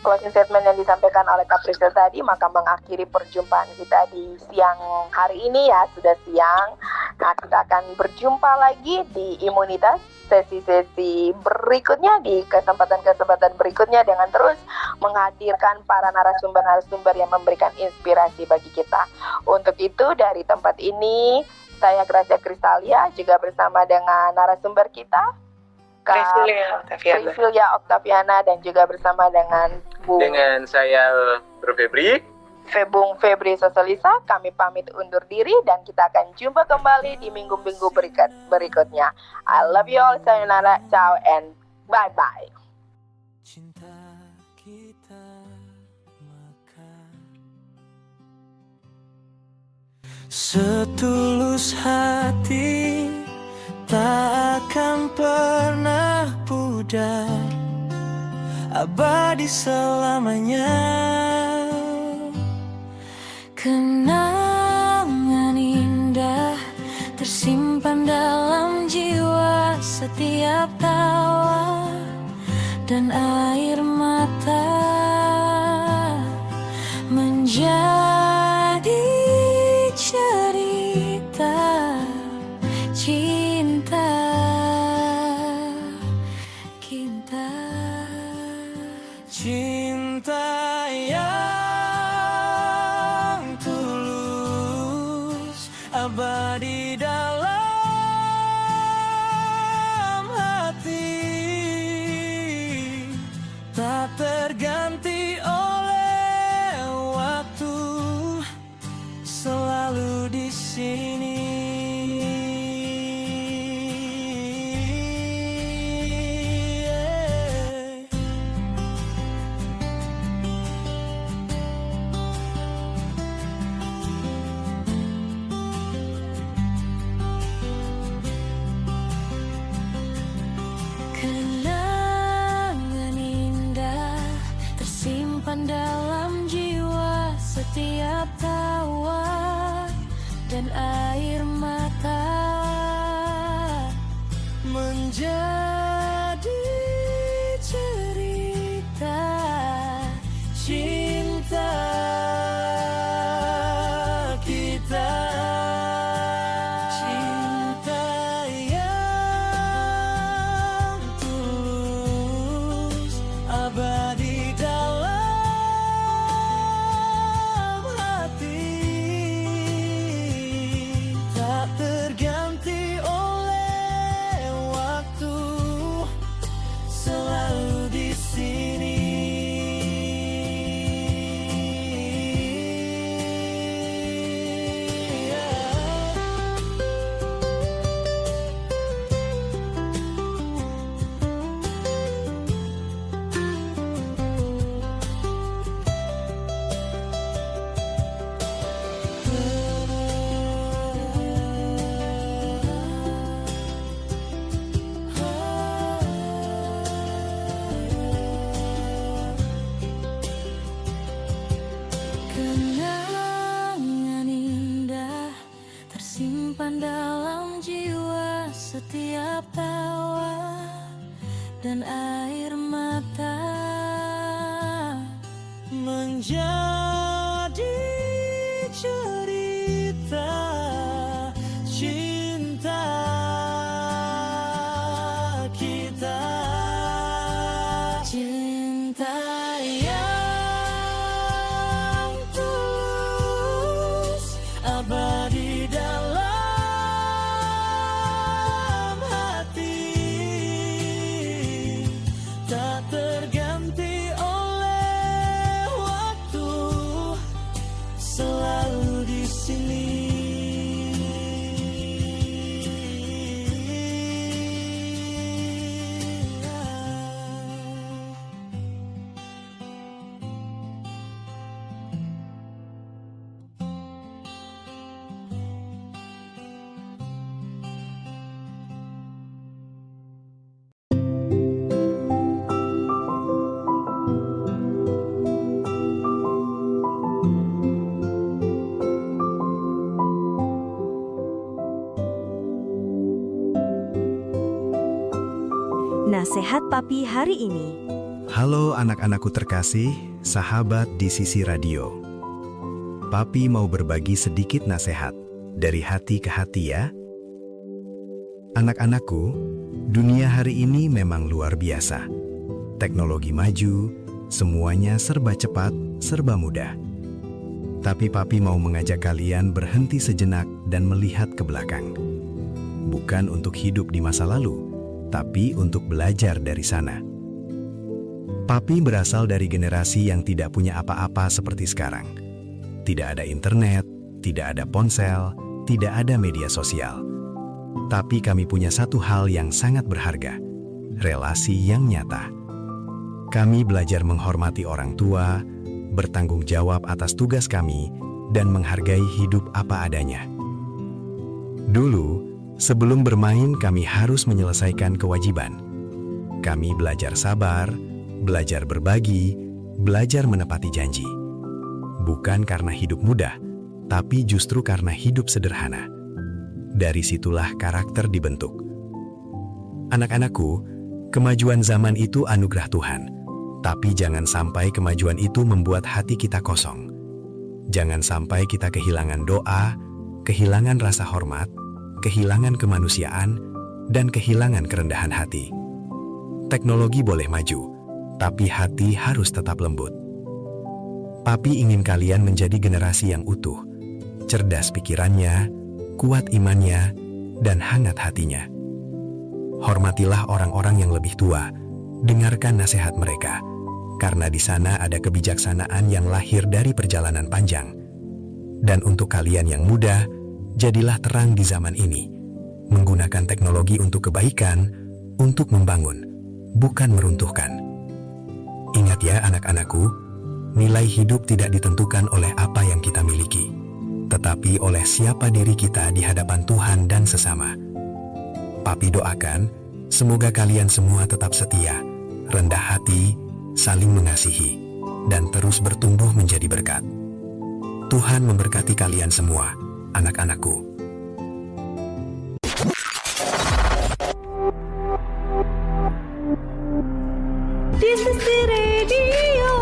closing statement yang disampaikan oleh Kak Priscil tadi, maka mengakhiri perjumpaan kita di siang hari ini ya, sudah siang. Nah, kita akan berjumpa lagi di imunitas sesi-sesi berikutnya, di kesempatan-kesempatan berikutnya, dengan terus menghadirkan para narasumber-narasumber yang memberikan inspirasi bagi kita. Untuk itu dari tempat ini, saya Gracia Kristalia juga bersama dengan narasumber kita Priscilia Octaviana, dan juga bersama dengan dengan saya Bung Febri Sosolisa. Kami pamit undur diri dan kita akan jumpa kembali di minggu-minggu berikutnya. I love you all, sayonara, ciao, and bye-bye. Cinta kita makan setulus hati, tak akan pernah pudar, abadi selamanya. Kenangan indah tersimpan dalam jiwa, setiap tawa dan air mata abadi dalam hati, tak terganti oleh waktu, selalu di sini. Dalam jiwa setiap tawa dan air mata menjadi cerita cinta kita, cinta yang tulus abadi dalam terganti oleh waktu, selalu di sini. Dalam jiwa setiap tawa dan air mata menjadi cerita cinta kita, cinta yang tulus abadi dalam terganti oleh waktu, selalu di sini. Nasihat Papi hari ini. Halo anak-anakku terkasih, sahabat di sisi radio. Papi mau berbagi sedikit nasihat dari hati ke hati ya. Anak-anakku, dunia hari ini memang luar biasa. Teknologi maju, semuanya serba cepat, serba mudah. Tapi Papi mau mengajak kalian berhenti sejenak dan melihat ke belakang. Bukan untuk hidup di masa lalu, tapi untuk belajar dari sana. Papi berasal dari generasi yang tidak punya apa-apa seperti sekarang. Tidak ada internet, tidak ada ponsel, tidak ada media sosial. Tapi kami punya satu hal yang sangat berharga, relasi yang nyata. Kami belajar menghormati orang tua, bertanggung jawab atas tugas kami, dan menghargai hidup apa adanya. Dulu, sebelum bermain, kami harus menyelesaikan kewajiban. Kami belajar sabar, belajar berbagi, belajar menepati janji. Bukan karena hidup mudah, tapi justru karena hidup sederhana. Dari situlah karakter dibentuk. Anak-anakku, kemajuan zaman itu anugerah Tuhan. Tapi jangan sampai kemajuan itu membuat hati kita kosong. Jangan sampai kita kehilangan doa, kehilangan rasa hormat, kehilangan kemanusiaan, dan kehilangan kerendahan hati. Teknologi boleh maju, tapi hati harus tetap lembut. Papi ingin kalian menjadi generasi yang utuh, cerdas pikirannya, kuat imannya, dan hangat hatinya. Hormatilah orang-orang yang lebih tua, dengarkan nasihat mereka, karena di sana ada kebijaksanaan yang lahir dari perjalanan panjang. Dan untuk kalian yang muda, jadilah terang di zaman ini, menggunakan teknologi untuk kebaikan, untuk membangun, bukan meruntuhkan. Ingat ya anak-anakku, nilai hidup tidak ditentukan oleh apa yang kita miliki, tetapi oleh siapa diri kita di hadapan Tuhan dan sesama. Papi doakan, semoga kalian semua tetap setia, rendah hati, saling mengasihi, dan terus bertumbuh menjadi berkat. Tuhan memberkati kalian semua, anak-anakku. Di sisi radio,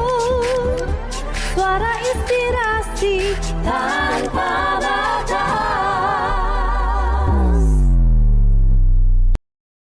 suara inspirasi tanpa